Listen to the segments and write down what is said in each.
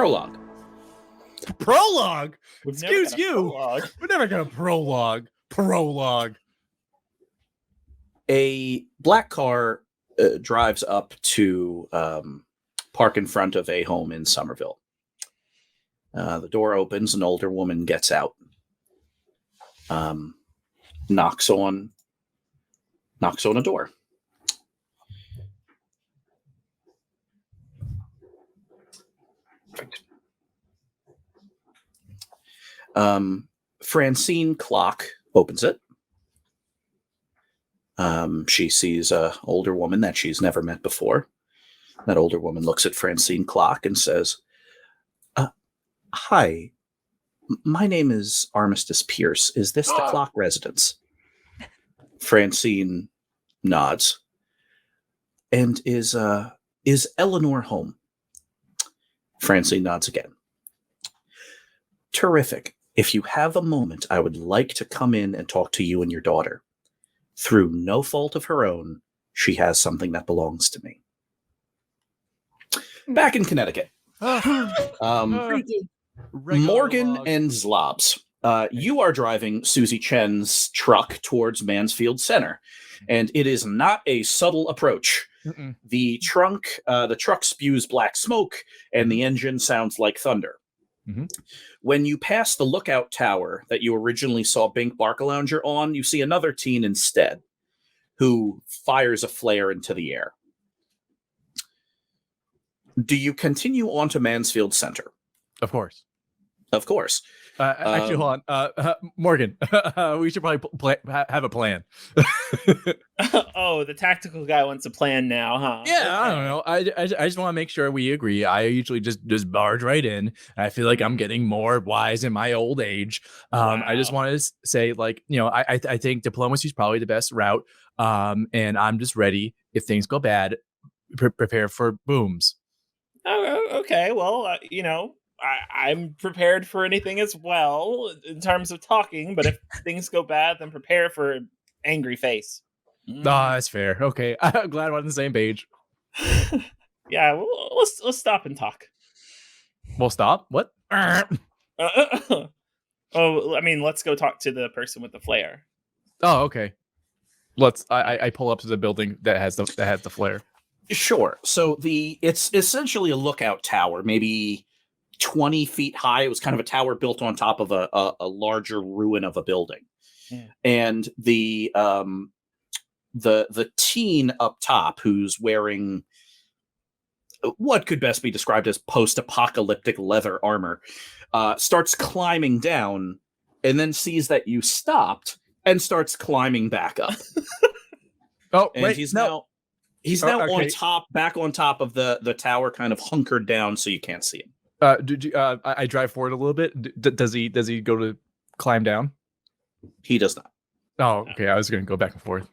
Prologue. Prologue? We've Excuse you. Prologue. We're never going to prologue. Prologue. A black car drives up to park in front of a home in Somerville. The door opens, an older woman gets out, knocks on a door. Francine Clock opens it. She sees an older woman that she's never met before. That older woman looks at Francine Clock and says, "Hi, my name is Armistice Pierce. Is this the Clock residence?" Francine nods. "And is Eleanor home?" Francine nods again. "Terrific. If you have a moment, I would like to come in and talk to you and your daughter. Through no fault of her own, she has something that belongs to me." Back in Connecticut. Morgan and Zlobs. You are driving Susie Chen's truck towards Mansfield Center, and it is not a subtle approach. The truck spews black smoke, and the engine sounds like thunder. Mm-hmm. When you pass the lookout tower that you originally saw Bink Barcalounger on, you see another teen instead, who fires a flare into the air. Do you continue on to Mansfield Center? Of course. Of course. Actually, hold on. Morgan, we should probably have a plan. Oh, the tactical guy wants a plan now, huh? Yeah, okay. I don't know. I just want to make sure we agree. I usually just barge right in. I feel like I'm getting more wise in my old age. Wow. I just want to say, like, I think diplomacy is probably the best route. And I'm just ready if things go bad. Prepare for booms. Oh, okay. Well, I'm prepared for anything as well in terms of talking, but if things go bad, then prepare for angry face. That's fair. Okay. I'm glad we're on the same page. Yeah, well, let's stop and talk. We'll stop? What? Oh, I mean, let's go talk to the person with the flare. Oh, okay. I pull up to the building that has the flare. Sure. So it's essentially a lookout tower, maybe 20 feet high. It was kind of a tower built on top of a larger ruin of a building. Yeah. And the teen up top, who's wearing what could best be described as post-apocalyptic leather armor, starts climbing down and then sees that you stopped and starts climbing back up. Oh, and wait, he's now okay. back on top of the tower, kind of hunkered down so you can't see him. I drive forward a little bit. Does he go to climb down? He does not. Oh, okay. I was going to go back and forth.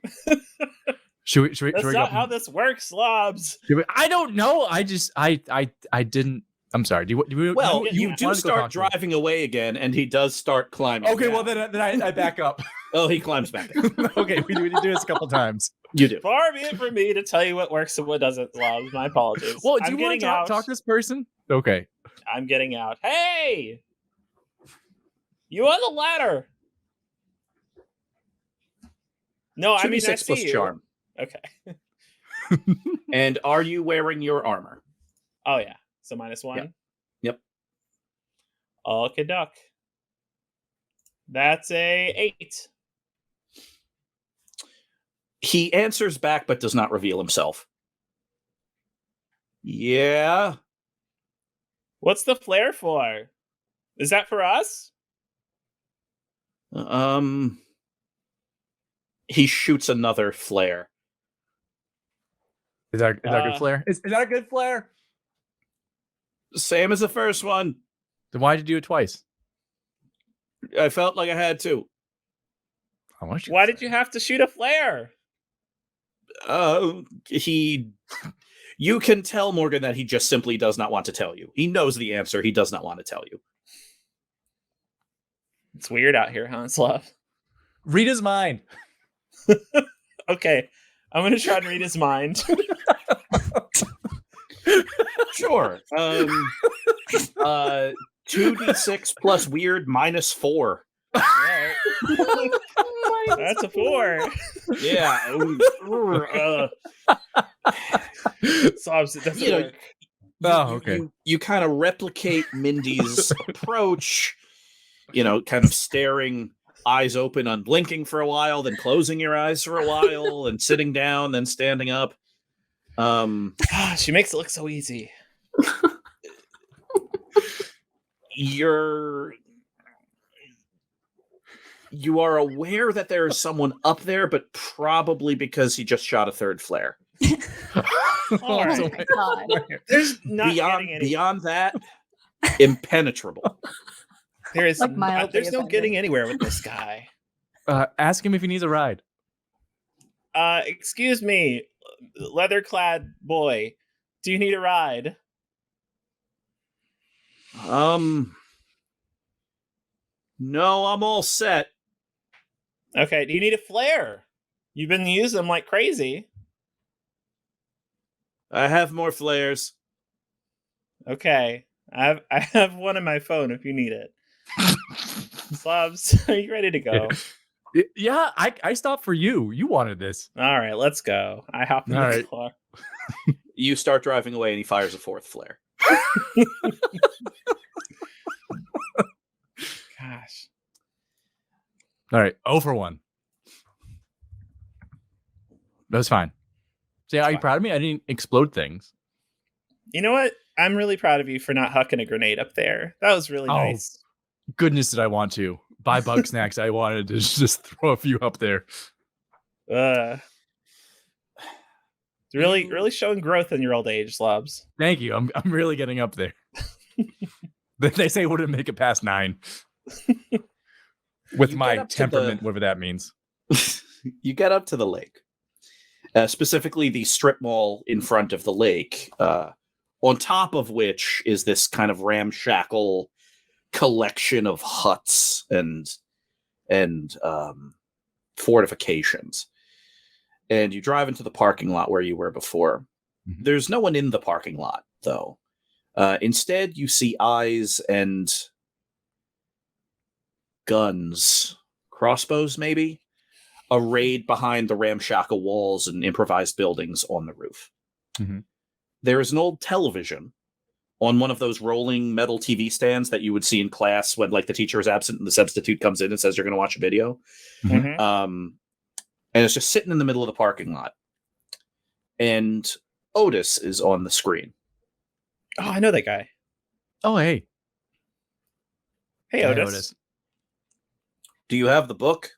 Should we? That's not how this works, Zlobs. I don't know. I didn't. I'm sorry. You do start driving away again, and he does start climbing. Okay, well then I back up. Oh, he climbs back. Okay, we do this a couple times. You do. Far be it from me to tell you what works and what doesn't, Zlobs. My apologies. Well, do you want to talk to this person? Okay. I'm getting out. Hey! You on the ladder? No, I mean, I see you. Charm. Okay. And are you wearing your armor? Oh, yeah. So -1? Yep. Okay, duck. That's a 8. He answers back, but does not reveal himself. Yeah. What's the flare for? Is that for us? He shoots another flare. Is that a good flare? Is that a good flare? Same as the first one. Then why did you do it twice? I felt like I had to. Why did you have to shoot a flare? You can tell Morgan that he just simply does not want to tell you. He knows the answer. He does not want to tell you. It's weird out here, huh, Slav? Read his mind. Okay, I'm going to try and read his mind. Sure. 2d6 plus weird -4. Right. That's a 4. Yeah. Zlobs, it doesn't work. You kind of replicate Mindy's approach, kind of staring, eyes open, unblinking for a while, then closing your eyes for a while, and sitting down, then standing up. She makes it look so easy. You are aware that there is someone up there, but probably because he just shot a third flare. Oh my God. There's not beyond that, impenetrable. There's no getting anywhere with this guy. Ask him if he needs a ride. Excuse me, leather-clad boy. Do you need a ride? No, I'm all set. Okay, do you need a flare? You've been using them like crazy. I have more flares. Okay, I have one on my phone if you need it. Zlobs, are you ready to go? Yeah, I stopped for you. You wanted this. All right, let's go. I hop in the car. You start driving away, and he fires a fourth flare. Gosh. All right, 0 for 1. That was fine. So, are you proud of me? I didn't explode things. You know what? I'm really proud of you for not hucking a grenade up there. That was really nice. Goodness, did I want to. Buy bug snacks. I wanted to just throw a few up there. Really showing growth in your old age, Zlobs. Thank you. I'm really getting up there. They say wouldn't make it past 9. With my temperament, whatever that means. You get up to the lake. Specifically the strip mall in front of the lake, on top of which is this kind of ramshackle collection of huts and fortifications. And you drive into the parking lot where you were before. Mm-hmm. There's no one in the parking lot, though. Instead, you see eyes and guns, crossbows maybe, arrayed behind the ramshackle walls and improvised buildings on the roof. Mm-hmm. There is an old television on one of those rolling metal TV stands that you would see in class when, like, the teacher is absent and the substitute comes in and says you're going to watch a video. Mm-hmm. And it's just sitting in the middle of the parking lot. And Otis is on the screen. Oh, I know that guy. Oh, hey. Hey, Otis. Do you have the book?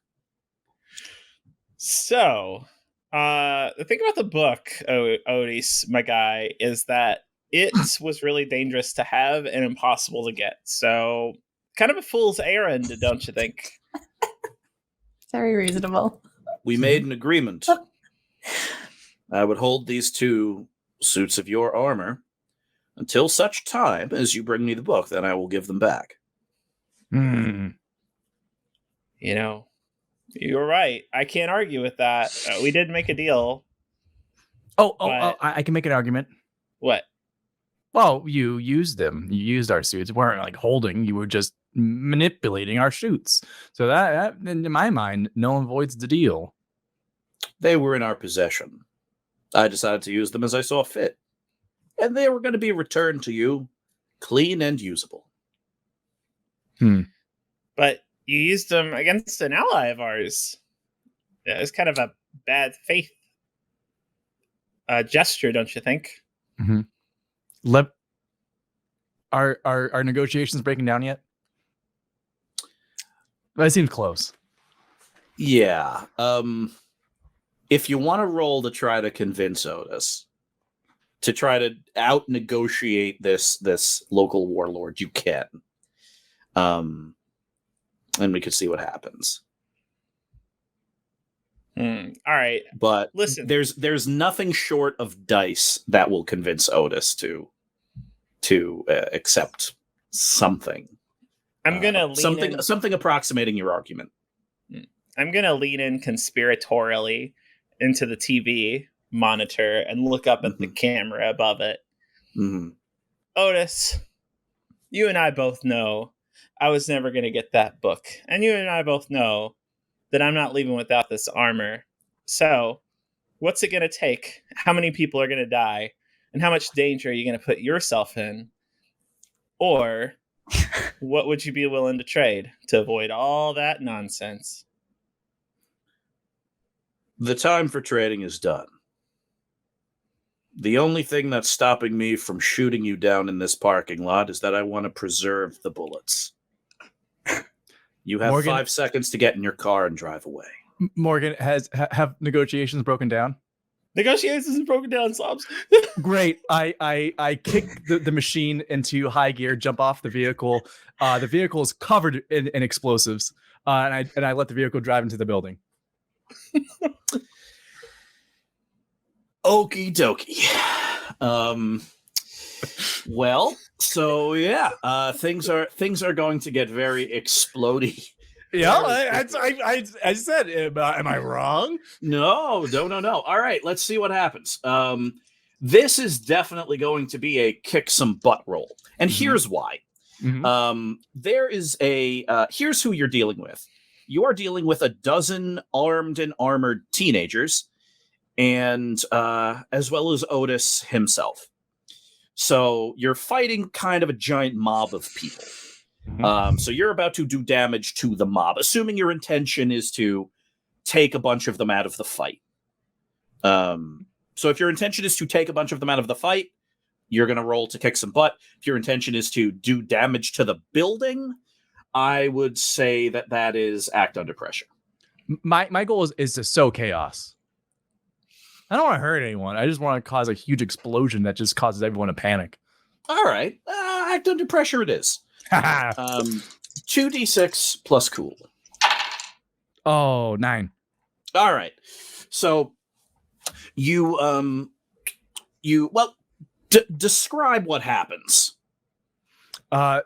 So, the thing about the book, Otis, my guy, is that it was really dangerous to have and impossible to get. So, kind of a fool's errand, don't you think? Very reasonable. We made an agreement. I would hold these 2 suits of your armor until such time as you bring me the book, then I will give them back. Mm. You know, you're right. I can't argue with that. We did make a deal. I can make an argument. What? Well, you used them. You used our suits. We weren't like holding. You were just manipulating our suits. So that in my mind, null and voids the deal. They were in our possession. I decided to use them as I saw fit. And they were going to be returned to you, clean and usable. But you used them against an ally of ours. Yeah, it's kind of a bad faith gesture, don't you think? Mm-hmm. Are negotiations breaking down yet? That seems close. Yeah. If you want to roll to try to convince Otis to try to out-negotiate this local warlord, you can. And we could see what happens. All right. But listen, there's nothing short of dice that will convince Otis to accept something. I'm gonna lean something approximating your argument. I'm gonna lean in conspiratorially into the TV monitor and look up at the camera above it. Mm-hmm. Otis, you and I both know I was never going to get that book. And you and I both know that I'm not leaving without this armor. So, what's it going to take? How many people are going to die? And how much danger are you going to put yourself in? Or what would you be willing to trade to avoid all that nonsense? The time for trading is done. The only thing that's stopping me from shooting you down in this parking lot is that I want to preserve the bullets. You have Morgan, 5 seconds to get in your car and drive away. Morgan, have negotiations broken down? Negotiations broken down, Zlobs. Great. I kick the machine into high gear, jump off the vehicle. The vehicle is covered in explosives, and I let the vehicle drive into the building. Okie dokie. Well, so yeah, things are going to get very explodey. Yeah, I said, am I wrong? No. All right, let's see what happens. This is definitely going to be a kick some butt roll, and here's why. There is here's who you're dealing with. You are dealing with a dozen armed and armored teenagers, and as well as Otis himself. So you're fighting kind of a giant mob of people. So you're about to do damage to the mob, assuming your intention is to take a bunch of them out of the fight. So if your intention is to take a bunch of them out of the fight, you're going to roll to kick some butt. If your intention is to do damage to the building, I would say that is act under pressure. My goal is to sow chaos. I don't want to hurt anyone. I just want to cause a huge explosion that just causes everyone to panic. All right. Act under pressure it is. 2d6 plus cool. Oh, 9. All right. So you describe what happens.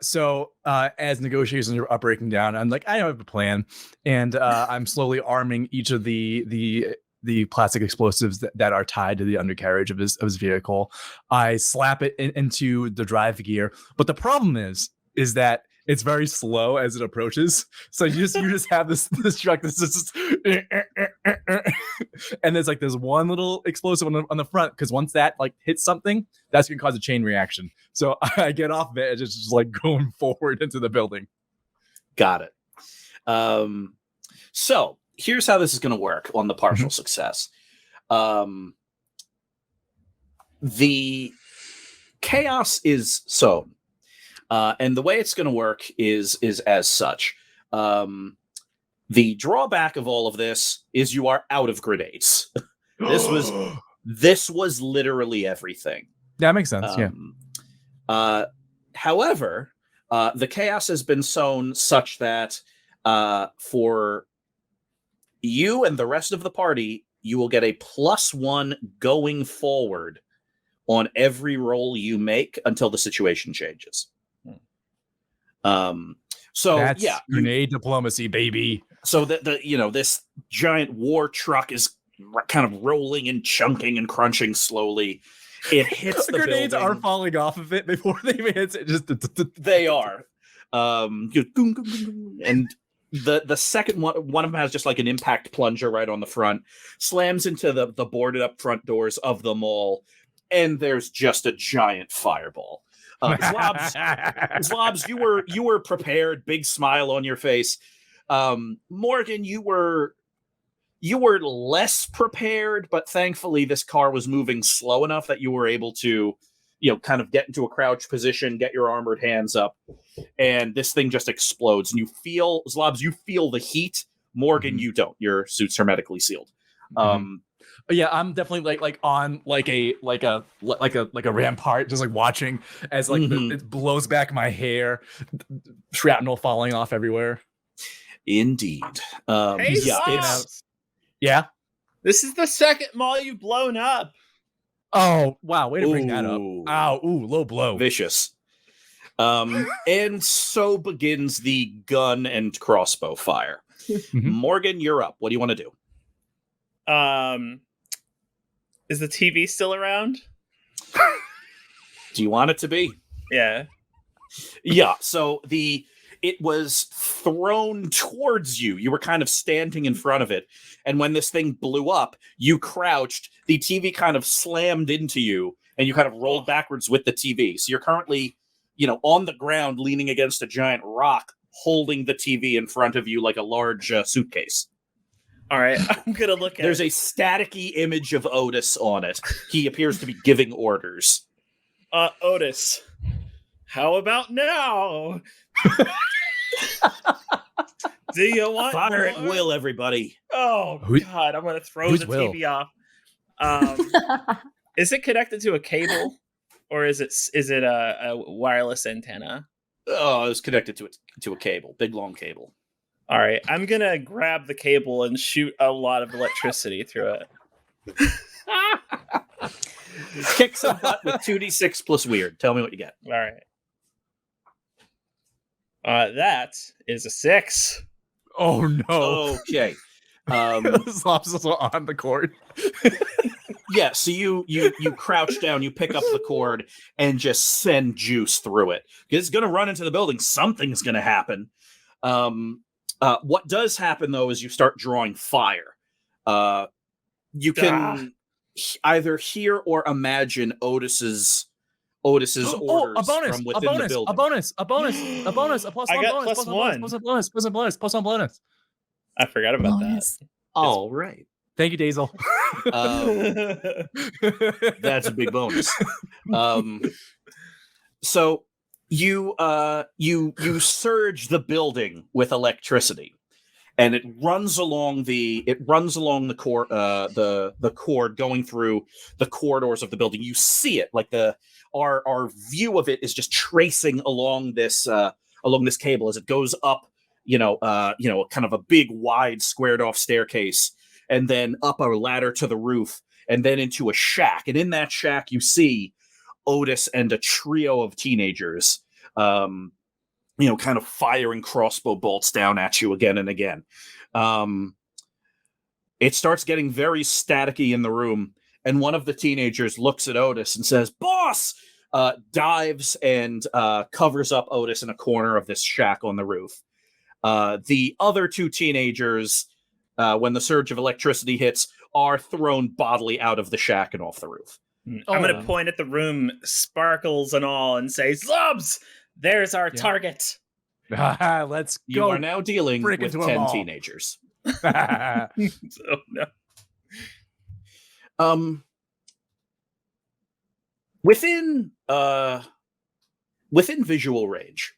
So as negotiations are breaking down, I'm like, I have a plan, and I'm slowly arming each of the plastic explosives that are tied to the undercarriage of his vehicle. I slap it into the drive gear, but the problem is that it's very slow as it approaches. So you just have this truck that's just and there's like this one little explosive on the front, because once that like hits something, that's gonna cause a chain reaction. So I get off of it and just like going forward into the building. Got it. So here's how this is going to work on the partial success. The chaos is sown. And the way it's going to work is as such. The drawback of all of this is you are out of grenades. This was literally everything. That makes sense. However, the chaos has been sown such that for you and the rest of the party, you will get a +1 going forward on every roll you make until the situation changes. So that's grenade diplomacy, baby. So this giant war truck is kind of rolling and chunking and crunching slowly. It hits the grenades building. Are falling off of it before they even hit it. Just they are. And the second one of them has just like an impact plunger right on the front, slams into the boarded up front doors of the mall, and there's just a giant fireball. Zlobs, you were prepared, big smile on your face. Morgan, you were less prepared, but thankfully this car was moving slow enough that you were able to, kind of get into a crouch position, get your armored hands up, and this thing just explodes. And you feel, Zlobs, you feel the heat. Morgan, you don't. Your suit's hermetically sealed. Yeah, I'm definitely like on like a rampart, just like watching as like it blows back my hair, shrapnel falling off everywhere. Indeed. Hey, yeah. This is the second mall you've blown up. Oh wow! Way to bring that up. Ow! Ooh, low blow. Vicious. And so begins the gun and crossbow fire. Morgan, you're up. What do you want to do? Is the TV still around? Do you want it to be? Yeah. Yeah, so it was thrown towards you. You were kind of standing in front of it. And when this thing blew up, you crouched. The TV kind of slammed into you, and you kind of rolled backwards with the TV. So you're currently, on the ground, leaning against a giant rock, holding the TV in front of you like a large suitcase. All right, I'm going to look at There's a staticky image of Otis on it. He appears to be giving orders. Otis, how about now? Do you want Fire at more? will, everybody. Oh, God, I'm going to throw the Will? TV off. Is it connected to a cable, or is it a wireless antenna? Oh, it's connected to a cable, big long cable. All right, I'm going to grab the cable and shoot a lot of electricity through it. Kick some butt with 2d6 plus weird. Tell me what you get. All right. That is a 6. Oh no! Okay. Zlobs is also on the cord. Yeah, so you crouch down, you pick up the cord, and just send juice through it. It's going to run into the building. Something's going to happen. What does happen, though, is you start drawing fire. You can either hear or imagine Otis's orders a bonus, from within the building. a bonus, a plus I one got bonus, plus plus one bonus. I forgot about Bonus. All right. Thank you, Dazel. that. That's a big bonus. So you surge the building with electricity, and it runs along the cord, the cord going through the corridors of the building. You see it, like our view of it is just tracing along this cable as it goes up, kind of a big, wide, squared off staircase, and then up a ladder to the roof, and then into a shack. And in that shack, you see Otis and a trio of teenagers, kind of firing crossbow bolts down at you again and again. It starts getting very staticky in the room, and one of the teenagers looks at Otis and says, "Boss!" Dives and covers up Otis in a corner of this shack on the roof. The other two teenagers, when the surge of electricity hits, are thrown bodily out of the shack and off the roof. I'm going to point at the room, sparkles and all, and say, "Zlobs, there's our target." Let's go. You are now dealing with into 10 them all. teenagers. Oh, no. Within visual range,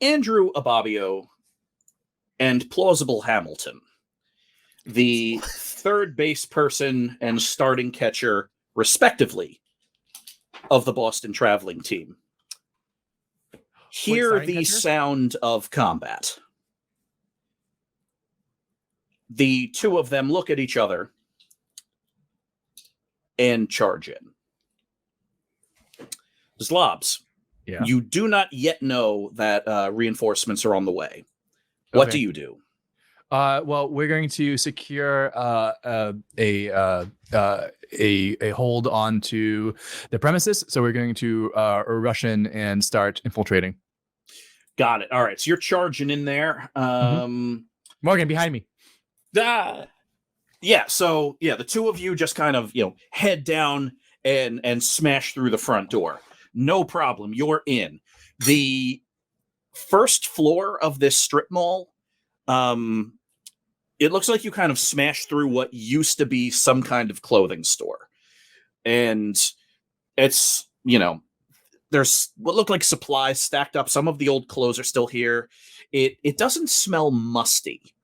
Andrew Ababio and Plausible Hamilton, the third base person and starting catcher, respectively, of the Boston traveling team, hear starting the catcher? sound of combat. The two of them look at each other and charge in. Zlobs, Yeah. you do not yet know that reinforcements are on the way. What Okay. do you do? Well, we're going to secure a hold onto the premises. So we're going to rush in and start infiltrating. Got it. All right. So you're charging in there. Morgan, behind me. Yeah. So the two of you just kind of head down and smash through the front door. No problem. You're in the first floor of this strip mall. It looks like you kind of smashed through what used to be some kind of clothing store. And it's, there's what looked like supplies stacked up. Some of the old clothes are still here. It doesn't smell musty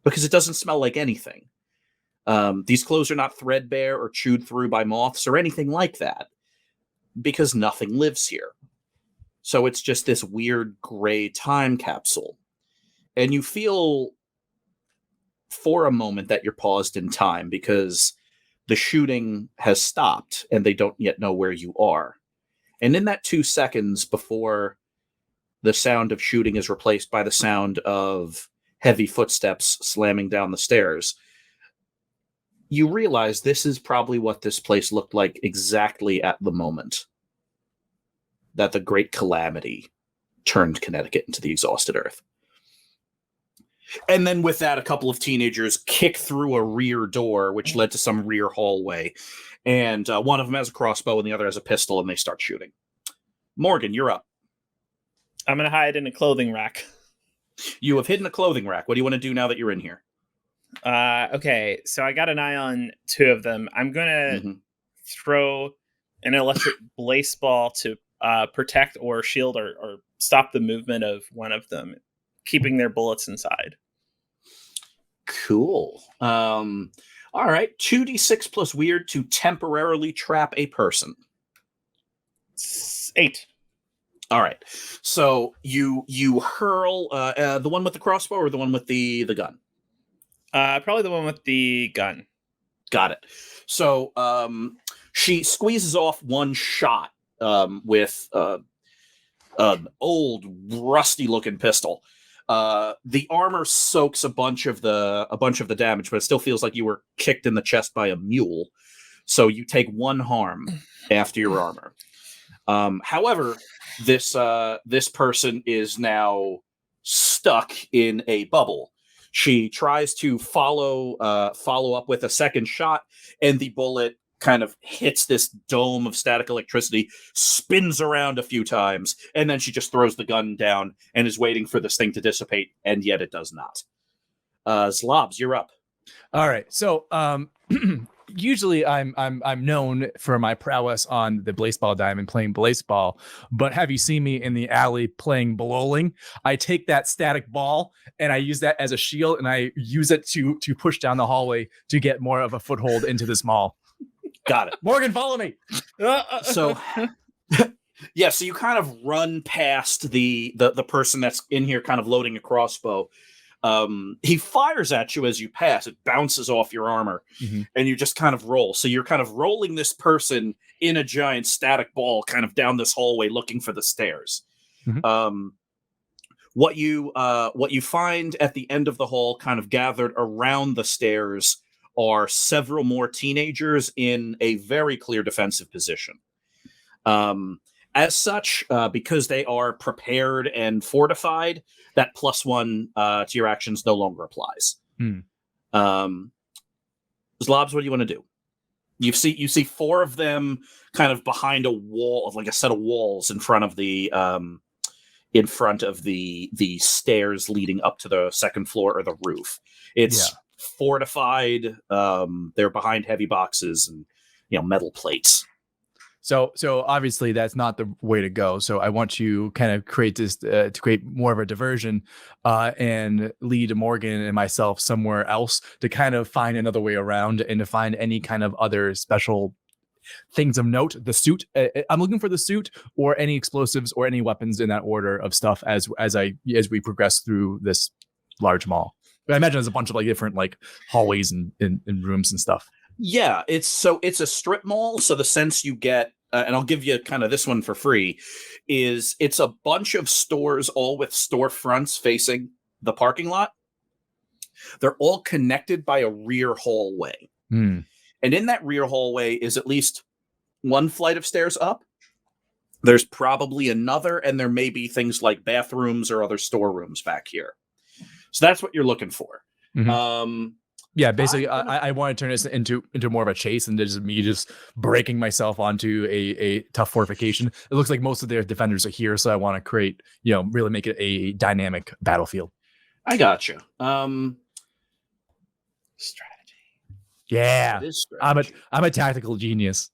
because it doesn't smell like anything. These clothes are not threadbare or chewed through by moths or anything like that because nothing lives here. So it's just this weird gray time capsule. And you feel for a moment that you're paused in time because the shooting has stopped and they don't yet know where you are. And in that 2 seconds before the sound of shooting is replaced by the sound of heavy footsteps slamming down the stairs, you realize this is probably what this place looked like exactly at the moment the great calamity turned Connecticut into the exhausted earth. And then with that, a couple of teenagers kick through a rear door, which led to some rear hallway. And one of them has a crossbow and the other has a pistol, and they start shooting. Morgan, you're up. I'm going to hide in a clothing rack. You have hidden a clothing rack. What do you want to do now that you're in here? Okay, so I got an eye on two of them. I'm going to throw an electric blaseball to protect or shield or stop the movement of one of them, keeping their bullets inside. Cool. All right. 2d6 plus weird to temporarily trap a person. 8. All right. So you hurl the one with the crossbow or the one with the gun? Probably the one with the gun. Got it. So she squeezes off one shot with an old rusty-looking pistol. The armor soaks a bunch of the damage, but it still feels like you were kicked in the chest by a mule. So you take 1 harm after your armor. However, this person is now stuck in a bubble. She tries to follow up with a second shot, and the bullet kind of hits this dome of static electricity, spins around a few times, and then she just throws the gun down and is waiting for this thing to dissipate, and yet it does not. Zlobs, you're up. All right. So usually I'm known for my prowess on the Blaseball diamond playing Blaseball, but have you seen me in the alley playing bowling? I take that static ball and I use that as a shield, and I use it to push down the hallway to get more of a foothold into this mall. Got it. Morgan, follow me. So yeah, so you kind of run past the person that's in here kind of loading a crossbow. He fires at you as you pass. It bounces off your armor, and you just kind of roll. So you're kind of rolling this person in a giant static ball kind of down this hallway looking for the stairs. What you find at the end of the hall, kind of gathered around the stairs, are several more teenagers in a very clear defensive position. As such, because they are prepared and fortified, that +1 to your actions no longer applies. Zlobs, what do you want to do? You see 4 of them kind of behind a wall, like a set of walls in front of the stairs leading up to the second floor or the roof. It's fortified. They're behind heavy boxes and metal plates. So obviously that's not the way to go. So I want you kind of create this to create more of a diversion and lead Morgan and myself somewhere else to kind of find another way around and to find any kind of other special things of note. The suit, I'm looking for the suit or any explosives or any weapons in that order of stuff as we progress through this large mall. I imagine there's a bunch of like different like hallways and rooms and stuff. Yeah, it's a strip mall. So the sense you get, and I'll give you kind of this one for free, is it's a bunch of stores all with storefronts facing the parking lot. They're all connected by a rear hallway. And in that rear hallway is at least 1 flight of stairs up. There's probably another, and there may be things like bathrooms or other storerooms back here. So that's what you're looking for. Yeah, basically, I want to turn this into more of a chase and just me just breaking myself onto a tough fortification. It looks like most of their defenders are here, so I want to create, really make it a dynamic battlefield. I gotcha. Strategy. Yeah, It is strategy. I'm a tactical genius.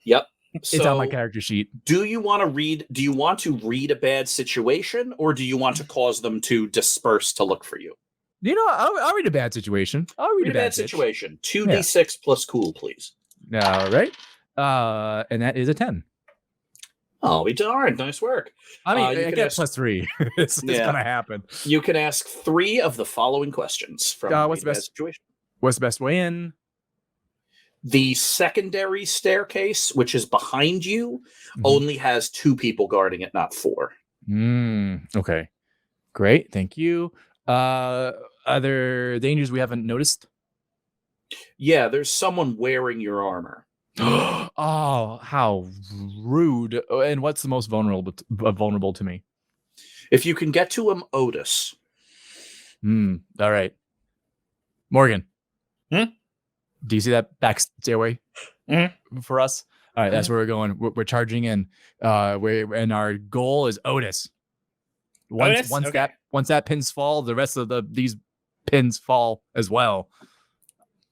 Yep. It's on my character sheet. Do you want to read a bad situation, or do you want to cause them to disperse to look for you? I'll read a bad situation. I'll read a bad situation. 2d6 plus cool, please. All right. And that is a 10. Oh, we darn. Nice work. I mean, I get +3. it's gonna happen. You can ask 3 of the following questions from what's the best situation. What's the best way in? The secondary staircase, which is behind you, only has 2 people guarding it, not 4. Okay. Great. Thank you. Other dangers we haven't noticed? Yeah, there's someone wearing your armor. Oh, how rude! And what's the most vulnerable to me? If you can get to him, Otis. All right, Morgan. Hmm? Do you see that back stairway for us? All right, that's Mhm. where we're going. We're charging in. And our goal is Otis. Otis? Okay. Once that pins fall, the rest of these pins fall as well.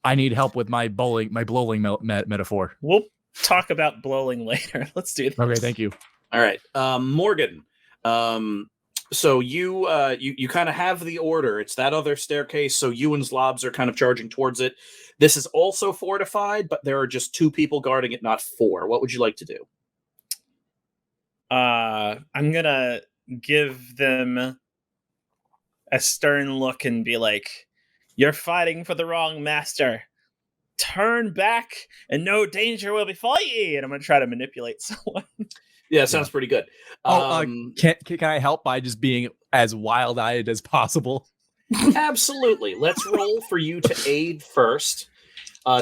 I need help with my blowing metaphor. We'll talk about blowing later. Let's do this. Okay, thank you. All right, Morgan. So you kind of have the order. It's that other staircase. So you and Zlobs are kind of charging towards it. This is also fortified, but there are just 2 people guarding it, not 4. What would you like to do? I'm gonna give them a stern look and be like, "You're fighting for the wrong master. Turn back, and no danger will befall ye." And I'm gonna try to manipulate someone. Yeah, sounds pretty good. Can I help by just being as wild-eyed as possible? Absolutely. Let's roll for you to aid first.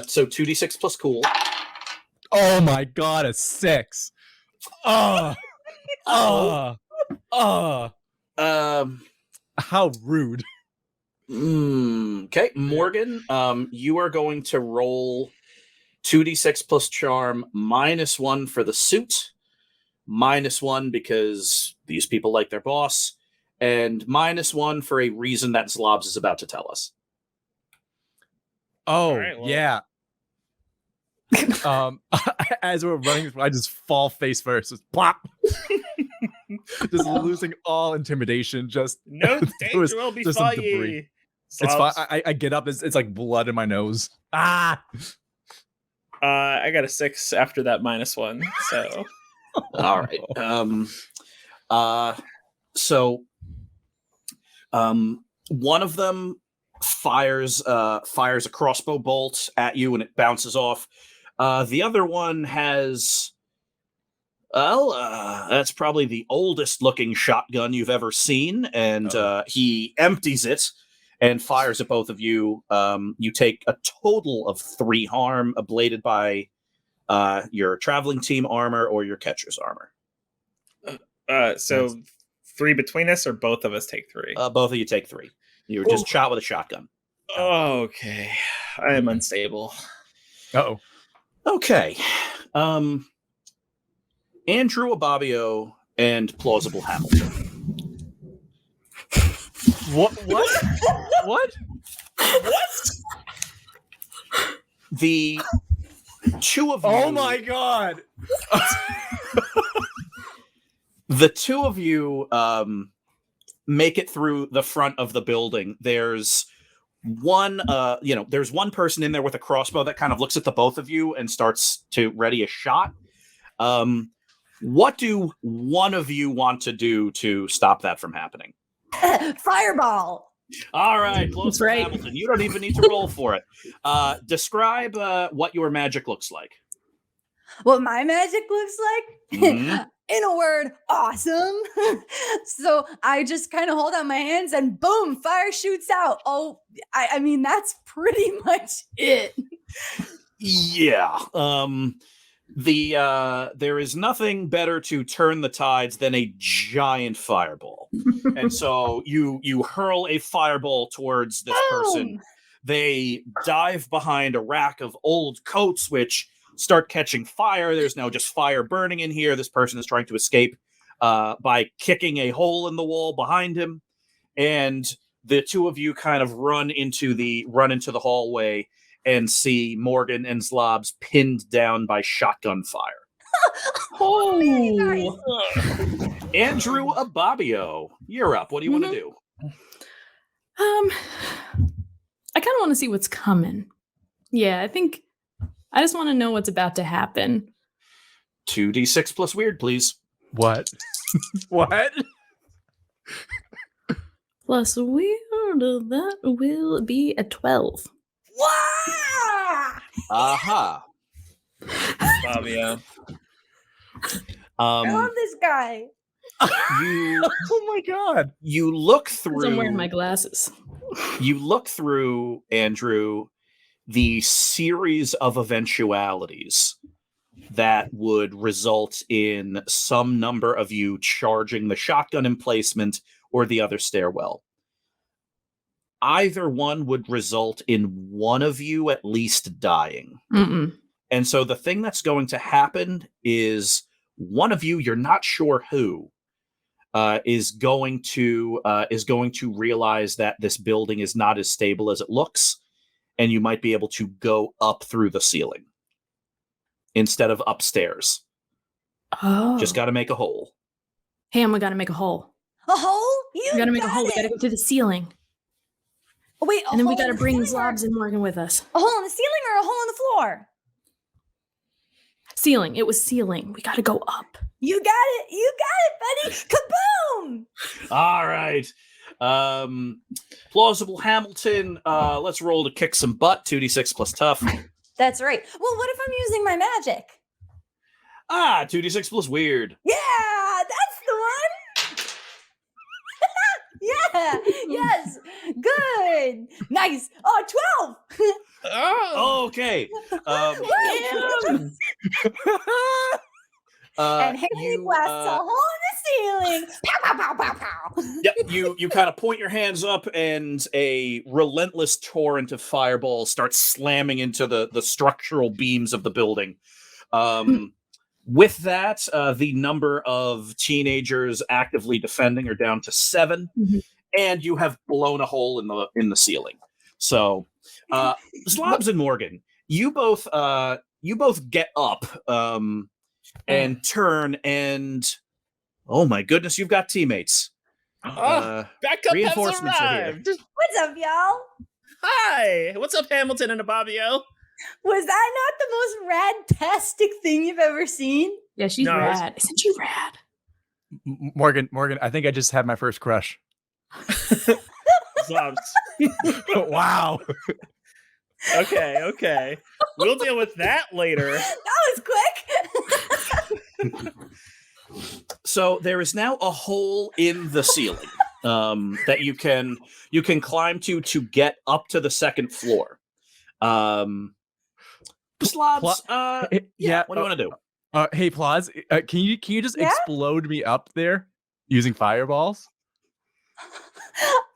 So 2d6 plus cool. Oh my god, a 6. How rude. Okay, Morgan, you are going to roll 2d6 plus charm, -1 for the suit, -1 because these people like their boss, and -1 for a reason that Zlobs is about to tell us. Oh, right, well- yeah. As we're running, I just fall face first. Just plop. Just losing all intimidation. Just No There was danger will just some befall debris. ye. It's fine. Zlobs. I get up. It's like blood in my nose. Ah. I got a 6 after that -1. So All right. One of them fires a crossbow bolt at you and it bounces off. The other one has that's probably the oldest looking shotgun you've ever seen, and he empties it and fires at both of you. You take a total of 3 harm, ablated by your traveling team armor or your catcher's armor. so 3 between us, or both of us take 3? Both of you take 3. You were just shot with a shotgun. Okay. I am unstable. Uh-oh. Okay. Andrew Ababio and Plausible Hamilton. What? What? The 2 of you. Oh my god. The 2 of you make it through the front of the building. There's one there's one person in there with a crossbow that kind of looks at the both of you and starts to ready a shot. What do one of you want to do to stop that from happening? Fireball. All right, close to right. Hamilton. You don't even need to roll for it. Describe what your magic looks like. What my magic looks like? Mhm. In a word, awesome. So I just kind of hold out my hands and boom, fire shoots out. Oh, I mean, that's pretty much it. Yeah. There is nothing better to turn the tides than a giant fireball. And so you hurl a fireball towards this person. Boom. They dive behind a rack of old coats, which start catching fire. There's now just fire burning in here. This person is trying to escape by kicking a hole in the wall behind him. And the 2 of you kind of run into the hallway and see Morgan and Zlobs pinned down by shotgun fire. Oh, Andrew Ababio, you're up. What do you want to do? I kind of want to see what's coming. Yeah, I think I just want to know what's about to happen. 2d6 plus weird, please. What? What? Plus weird, that will be a 12. wow. Aha. Fabio. I love this guy. You Oh my god. you look 'Cause through I'm wearing my glasses. you look through, Andrew, the series of eventualities that would result in some number of you charging the shotgun emplacement or the other stairwell. Either one would result in one of you at least dying. Mm-mm. And so the thing that's going to happen is one of you, you're not sure who, is going to realize that this building is not as stable as it looks, and you might be able to go up through the ceiling instead of upstairs. Oh. Just got to make a hole. Ham, we got to make a hole. A hole? You We got to make a got hole. We it. got to go to the ceiling. Oh, wait, And then we got got to bring Zlobs and Morgan with us. A hole in the ceiling or a hole in the floor? Ceiling. It was ceiling. We got to go up. You got it. You got it, buddy. Kaboom! All right. Plausible Hamilton. Let's roll to kick some butt. 2d6 plus tough. That's right. Well, what if I'm using my magic? 2d6 plus weird. Yeah, that's the one. Yeah, yes, good, nice. Oh, 12. Oh, Okay. Yes. And Haley blasts a hole in the ceiling. Pow, pow, pow, pow, pow. Yep, you kind of point your hands up, and a relentless torrent of fireballs starts slamming into the structural beams of the building. With that, the number of teenagers actively defending are down to 7, and you have blown a hole in the ceiling. So, Zlobs and Morgan, you both get up and turn, and oh my goodness, you've got teammates. backup has reinforcements are here. arrived. What's up, y'all? Hi, what's up, Hamilton and Ababio? Was that not the most rad-tastic thing you've ever seen? Yeah, she's No, it's- rad. Isn't she rad? Morgan, I think I just had my first crush. Zlobs. Wow. Okay. We'll deal with that later. That was quick. So there is now a hole in the ceiling that you can climb to get up to the second floor. Slobs, yeah. what do you want to do? Hey, Plauz, can you just Yeah? explode me up there using fireballs?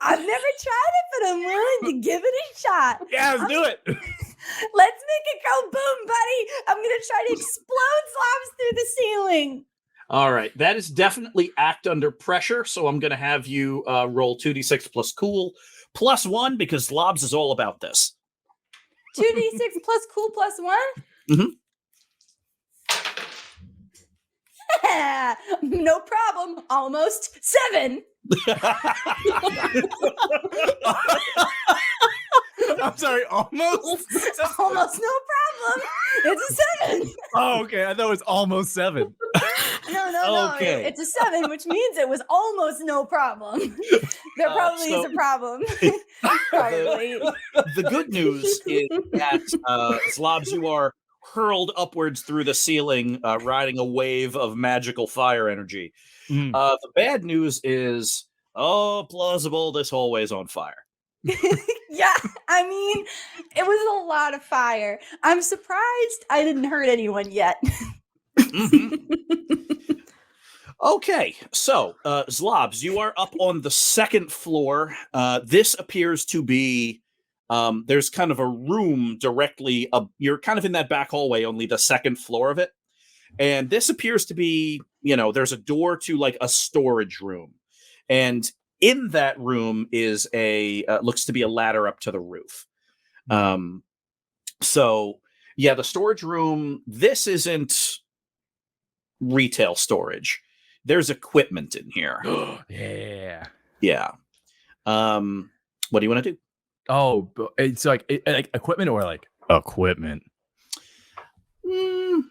I've never tried it, but I'm willing to give it a shot. Yeah, let's do it. Let's make it go boom, buddy. I'm going to try to explode Zlobs through the ceiling. All right, that is definitely act under pressure, so I'm going to have you roll 2d6 plus cool plus 1 because Zlobs is all about this. 2d6 plus cool plus 1? Mhm. No problem. Almost 7. I'm sorry, almost? Almost no problem. It's a 7. Oh, okay. I thought it was almost 7. No. Okay. It's a 7, which means it was almost no problem. There probably is a problem. Probably. The good news is that Zlobs, you are hurled upwards through the ceiling, riding a wave of magical fire energy. The bad news is, plausible, this hallway's on fire. Yeah, I mean, it was a lot of fire. I'm surprised I didn't hurt anyone yet. Okay, so Zlobs, you are up on the second floor. This appears to be there's kind of a room directly you're kind of in that back hallway, only the second floor of it. And this appears to be, there's a door to like a storage room. And in that room is looks to be a ladder up to the roof. So yeah, the storage room, this isn't retail storage. There's equipment in here. Yeah. Yeah. What do you want to do? Oh, it's like equipment or like equipment? I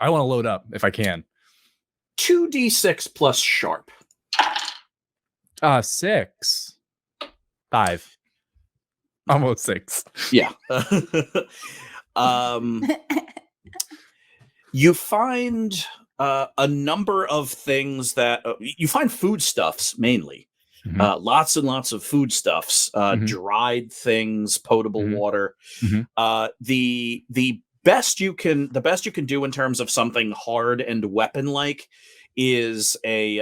want to load up if I can. 2d6 plus sharp. 6. 5. Almost 6. Yeah. You find a number of things that you find foodstuffs mainly. Lots and lots of foodstuffs, dried things, potable water. The best you can do in terms of something hard and weapon like is a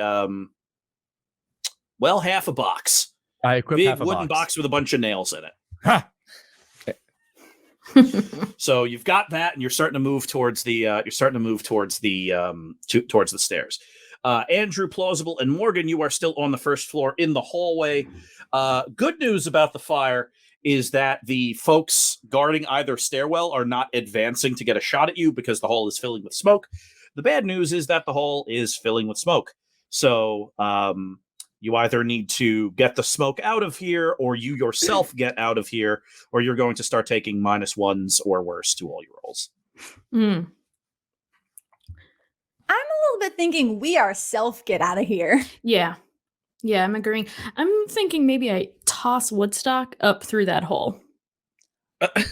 half a box. I equip Big half a wooden box with a bunch of nails in it. Ha! So you've got that, and you're starting to move towards the towards the stairs. Andrew, Plausible, and Morgan, you are still on the first floor in the hallway. Good news about the fire is that the folks guarding either stairwell are not advancing to get a shot at you because the hall is filling with smoke. The bad news is that the hall is filling with smoke. So you either need to get the smoke out of here, or you yourself get out of here, or you're going to start taking -1s or worse to all your rolls. I'm a little bit thinking we ourselves get out of here. Yeah, I'm agreeing. I'm thinking maybe I toss Woodstock up through that hole.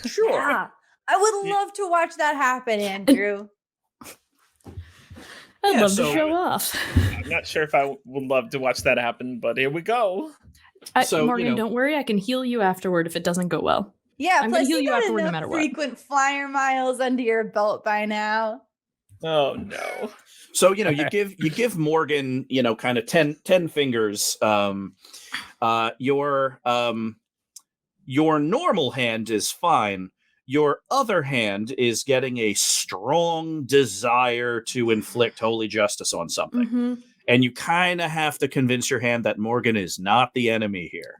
Sure. Yeah, I would love to watch that happen, Andrew. I'd love so- to show off. I'm not sure if I would love to watch that happen, but here we go. So, Morgan, don't worry. I can heal you afterward if it doesn't go well. Yeah, I'm plus gonna heal you you got afterward no enough matter what. frequent flyer miles under your belt by now. Oh no. So, you give Morgan, kind of 10 fingers. Your normal hand is fine. Your other hand is getting a strong desire to inflict holy justice on something. Mm-hmm. And you kind of have to convince your hand that Morgan is not the enemy here.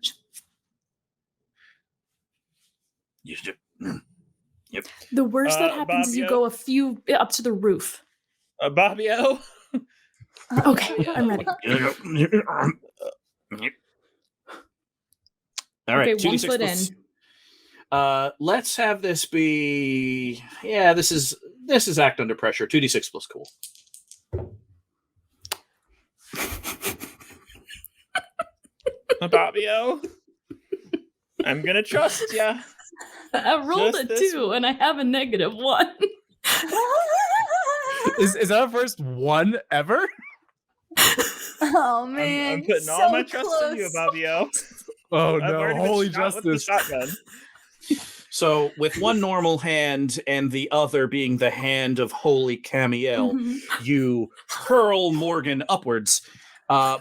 Yep. The worst that happens is you Bobbio? go a few up to the roof. Bobbio? Okay, I'm ready. All right, Okay, 1 2d6 foot plus- in. Let's have this be. Yeah, this is act under pressure. 2d6 plus cool. Bobbio? I'm gonna trust ya. I rolled Just a this 2 and I have a -1. Is that our first one ever? Oh man, I'm putting so all my trust in you, close. Bobbio. Oh I've no! already been Holy shot with the justice! shotgun. So, with one normal hand and the other being the hand of Holy Camiel, Mhm. you hurl Morgan upwards.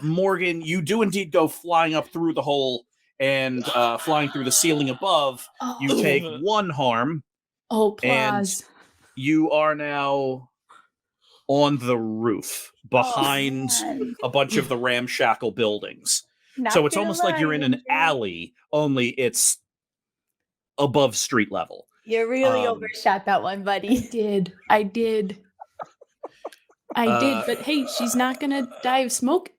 Morgan, you do indeed go flying up through the hole and flying through the ceiling above. You take 1 harm. Oh, and- Plaz. You are now on the roof behind man. a bunch of the ramshackle buildings. Not So it's gonna almost like you're lie, in an Andrew. alley, only it's above street level. You really Um, overshot that one, buddy. I did. But hey, she's not gonna die of smoke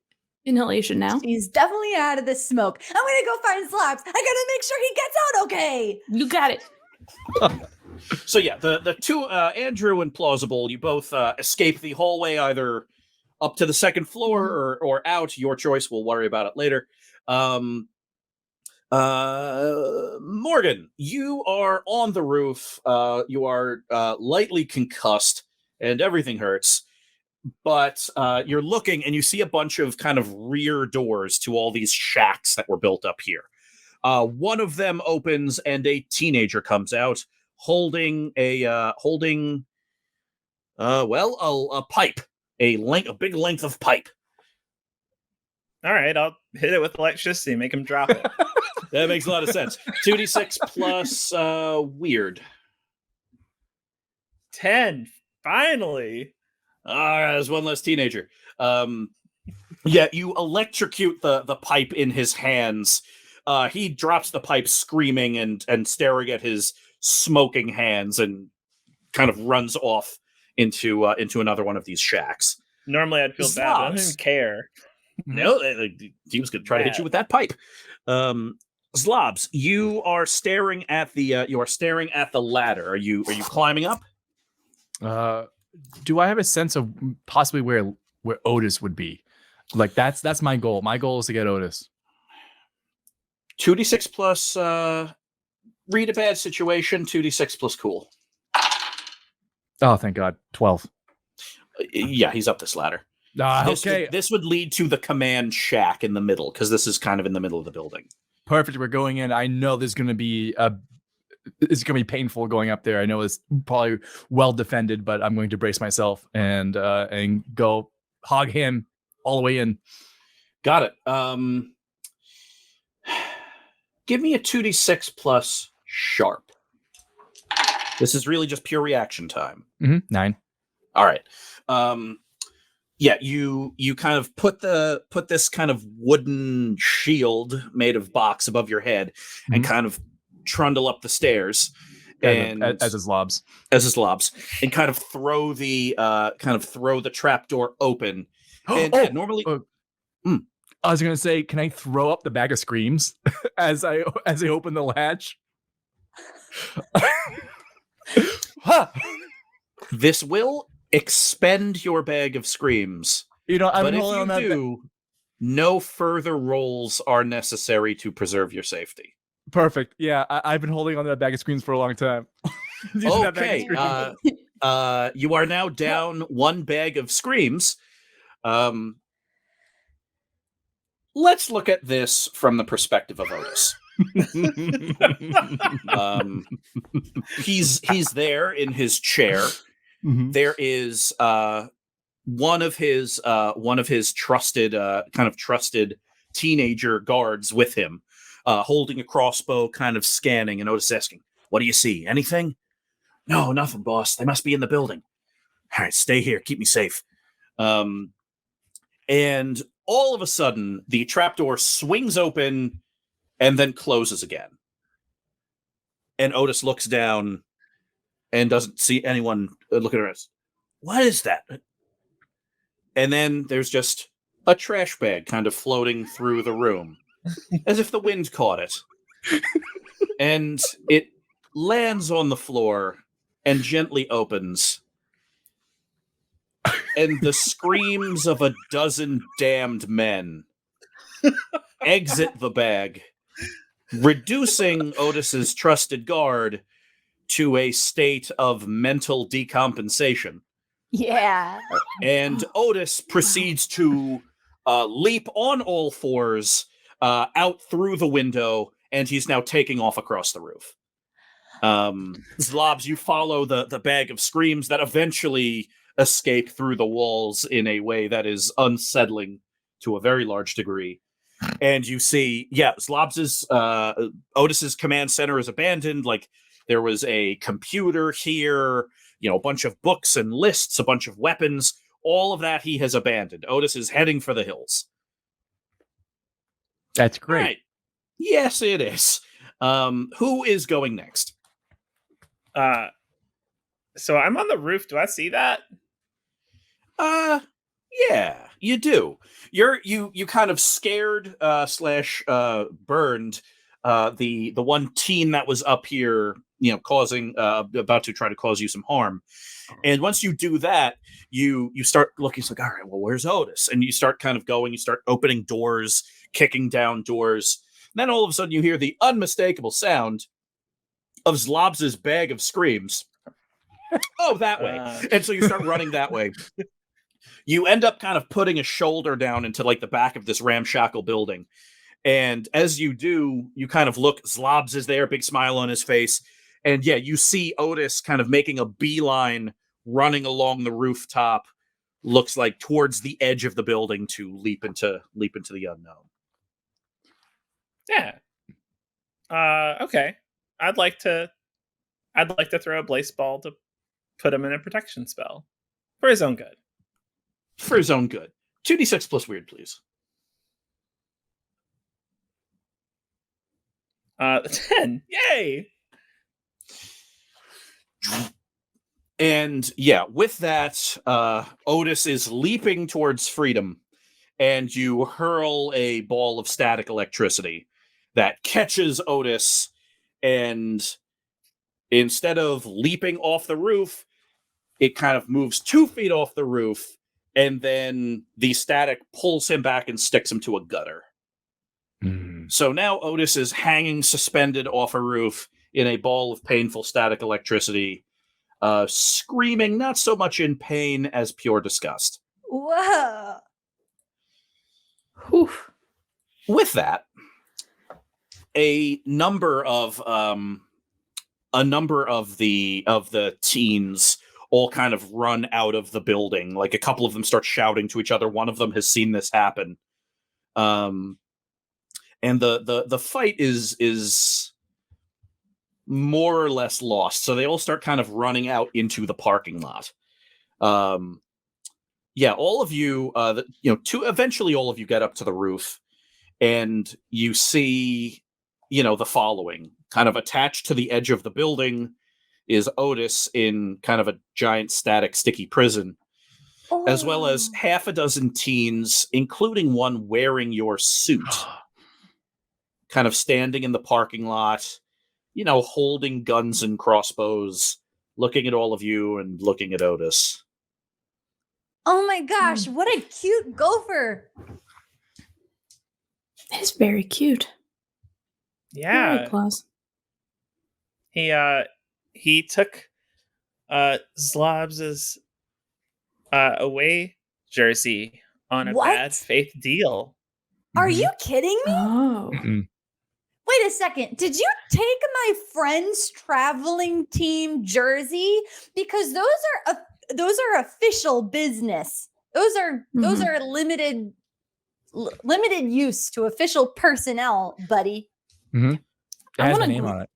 inhalation now. He's definitely out of the smoke. I'm gonna go find Zlobs. I gotta make sure he gets out okay. You got it. So yeah, the two Andrew and Plausible, you both escape the hallway either up to the second floor or out. Your choice. We'll worry about it later. Morgan, you are on the roof. You are lightly concussed, and everything hurts. But you're looking, and you see a bunch of kind of rear doors to all these shacks that were built up here. One of them opens, and a teenager comes out holding a pipe, a big length of pipe. All right, I'll hit it with electricity, make him drop it. That makes a lot of sense. 2d6 plus weird. 10. Finally. There's one less teenager. Yeah, you electrocute the pipe in his hands. He drops the pipe screaming and staring at his smoking hands and kind of runs off into another one of these shacks. Normally I'd feel bad, but I don't even care. No, he was going to try to hit you with that pipe. Zlobs, you are staring at the ladder. Are you climbing up? Do I have a sense of possibly where Otis would be? Like that's my goal. My goal is to get Otis. 2d6 plus read a bad situation. 2d6 plus cool. Oh, thank God. 12. Yeah, he's up this ladder. Okay. This would lead to the command shack in the middle because this is kind of in the middle of the building. Perfect. We're going in. I know there's going to be it's going to be painful going up there. I know it's probably well defended, but I'm going to brace myself and go hog him all the way in. Got it. Give me a 2d6 plus sharp. This is really just pure reaction time. 9. All right. Yeah, you kind of put this kind of wooden shield made of box above your head and kind of trundle up the stairs and as a Zlobs. And kind of throw the trapdoor open. And normally I was gonna say, can I throw up the bag of screams as I open the latch? This will expend your bag of screams. You know, but if you do, no further rolls are necessary to preserve your safety. Perfect. Yeah, I've been holding on to that bag of screens for a long time. Okay. You are now down one bag of screams. Let's look at this from the perspective of Otis. He's there in his chair. Mm-hmm. There is one of his trusted teenager guards with him, holding a crossbow, kind of scanning, and Otis asking, "What do you see? Anything?" "No, nothing, boss. They must be in the building." "All right, stay here. Keep me safe." And all of a sudden, the trapdoor swings open and then closes again. And Otis looks down and doesn't see anyone looking at us. "What is that?" And then there's just a trash bag kind of floating through the room, as if the wind caught it. And it lands on the floor and gently opens. And the screams of a dozen damned men exit the bag, reducing Otis's trusted guard to a state of mental decompensation. Yeah. And Otis proceeds to leap on all fours out through the window, and he's now taking off across the roof. Zlobs, you follow the bag of screams that eventually escape through the walls in a way that is unsettling to a very large degree. And you see, Zlobs' Otis's command center is abandoned. Like, there was a computer here, a bunch of books and lists, a bunch of weapons. All of that he has abandoned. Otis is heading for the hills. That's great. Right. Yes, it is. Who is going next? So I'm on the roof. Do I see that? Yeah, you do. You kind of scared slash burned the one teen that was up here, causing about to try to cause you some harm. And once you do that, you start looking. It's like, all right, well, where's Otis? And you start kind of going. You start opening doors, kicking down doors. And then all of a sudden, you hear the unmistakable sound of Zlobs' bag of screams. Oh, that way. And so you start running that way. You end up kind of putting a shoulder down into like the back of this ramshackle building. And as you do, you kind of look, Zlobs is there, big smile on his face. And yeah, you see Otis kind of making a beeline, running along the rooftop, looks like towards the edge of the building to leap into the unknown. Yeah. Okay. I'd like to throw a Blaseball to put him in a protection spell for his own good. For his own good. 2d6 plus weird, please. 10. Yay! And yeah, with that, Otis is leaping towards freedom, and you hurl a ball of static electricity that catches Otis, and instead of leaping off the roof, it kind of moves 2 feet off the roof, and then the static pulls him back and sticks him to a gutter. So now Otis is hanging suspended off a roof in a ball of painful static electricity, screaming not so much in pain as pure disgust. Whoa. Whew. With that, a number of a number of the teens all kind of run out of the building. Like a couple of them start shouting to each other. One of them has seen this happen. And the fight is more or less lost. So they all start kind of running out into the parking lot. All of you, eventually all of you get up to the roof, and you see, the following. Kind of attached to the edge of the building is Otis in kind of a giant static sticky prison, as well as half a dozen teens, including one wearing your suit, kind of standing in the parking lot, holding guns and crossbows, looking at all of you and looking at Otis. Oh my gosh, what a cute gopher. It's very cute. Yeah. Right, Claus. He took Zlobs' away jersey on a bad faith deal. Are you kidding me? Oh. Wait a second. Did you take my friend's traveling team jersey? Because those are official business. Those are limited use to official personnel, buddy. Mm-hmm. It I has want the to name on it.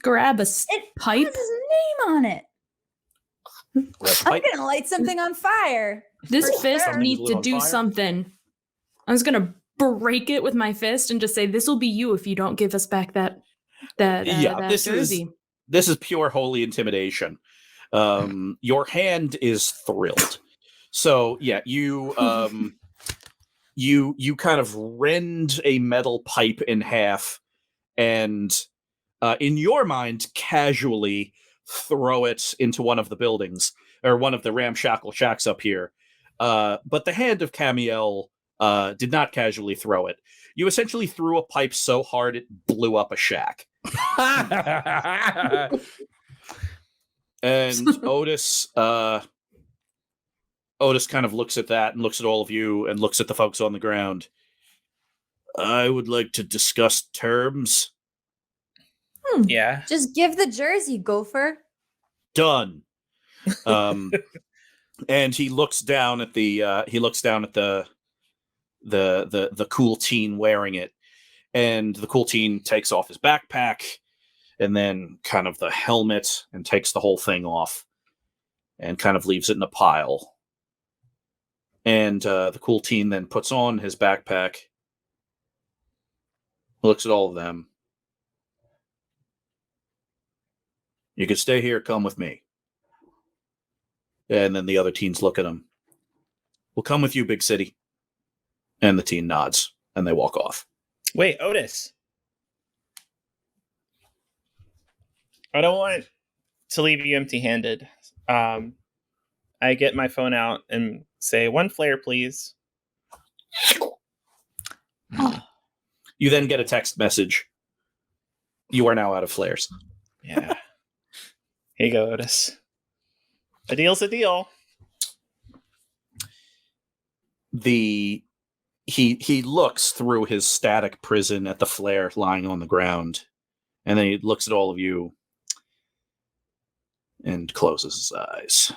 grab a It pipe. has his name on it. I'm gonna light something on fire. This For fist sure. needs to On do fire? something. I was gonna break it with my fist and just say, "This will be you if you don't give us back that This jersey." This is pure holy intimidation. Your hand is thrilled. So yeah, you you kind of rend a metal pipe in half, and in your mind, casually throw it into one of the buildings or one of the ramshackle shacks up here. But the hand of Camiel did not casually throw it. You essentially threw a pipe so hard it blew up a shack. And Otis kind of looks at that and looks at all of you and looks at the folks on the ground. I would like to discuss terms. Yeah. Just give the jersey, gopher. Done. And he looks down at the cool teen wearing it, and the cool teen takes off his backpack and then kind of the helmet and takes the whole thing off and kind of leaves it in a pile. And the cool teen then puts on his backpack, looks at all of them. You can stay here, come with me. And then the other teens look at him. We'll come with you, big city. And the teen nods, and they walk off. Wait, Otis. I don't want to leave you empty-handed. I get my phone out and say, 1 flare, please. You then get a text message. You are now out of flares. Yeah. Here you go, Otis. A deal's a deal. He looks through his static prison at the flare lying on the ground, and then he looks at all of you and closes his eyes.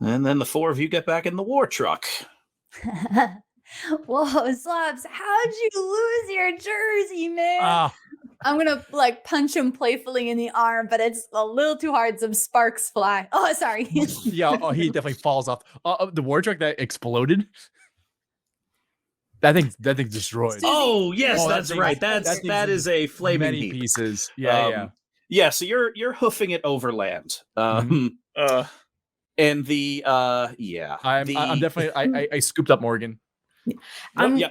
And then the 4 of you get back in the war truck. Whoa, Zlobs, how'd you lose your jersey, man? I'm gonna punch him playfully in the arm, but it's a little too hard. Some sparks fly. Oh, sorry. Yeah, he definitely falls off. The war truck that exploded. That thing's destroyed. Oh yes, Oh, that's that right. thing's- That is a flaming Many heap. pieces. Yeah. Yeah, so you're hoofing it overland. And the I'm definitely I scooped up Morgan.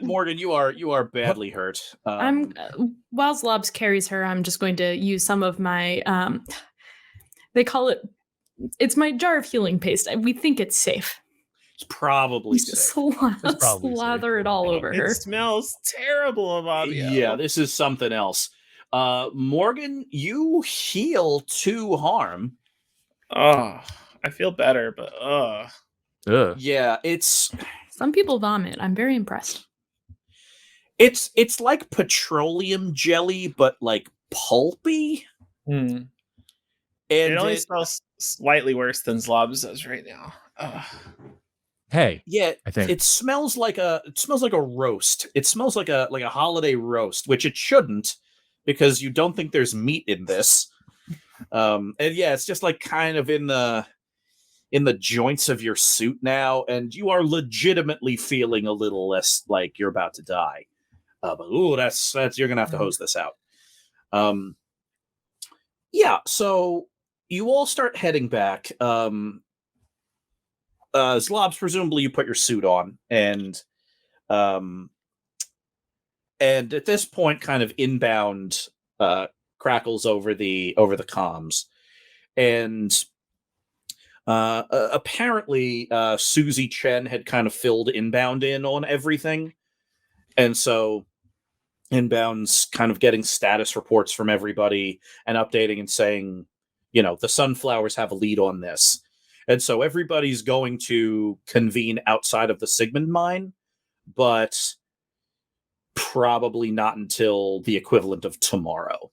Morgan, you are badly hurt. While Zlobs carries her, I'm just going to use some of my they call it's my jar of healing paste. We think it's safe. It's probably safe. Slather it all over her. It smells terrible, Ababio. Yeah, this is something else. Morgan, you heal 2 harm. Oh, I feel better, but Yeah, it's Some people vomit. I'm very impressed. it's like petroleum jelly, but like pulpy. Mm. And It only smells slightly worse than Zlobs does right now. Ugh. Hey, yeah, I think it smells like a roast. It smells like a holiday roast, which it shouldn't, because you don't think there's meat in this. And yeah, it's just like kind of in the joints of your suit now, and you are legitimately feeling a little less like you're about to die. But ooh, that's you're gonna have to hose this out. Yeah, so you all start heading back. Zlobs, presumably you put your suit on, and at this point, kind of inbound crackles over the comms, and apparently Susie Chen had kind of filled inbound in on everything, and so inbound's kind of getting status reports from everybody and updating and saying, the Sunflowers have a lead on this. And so everybody's going to convene outside of the Sigmund mine, but probably not until the equivalent of tomorrow.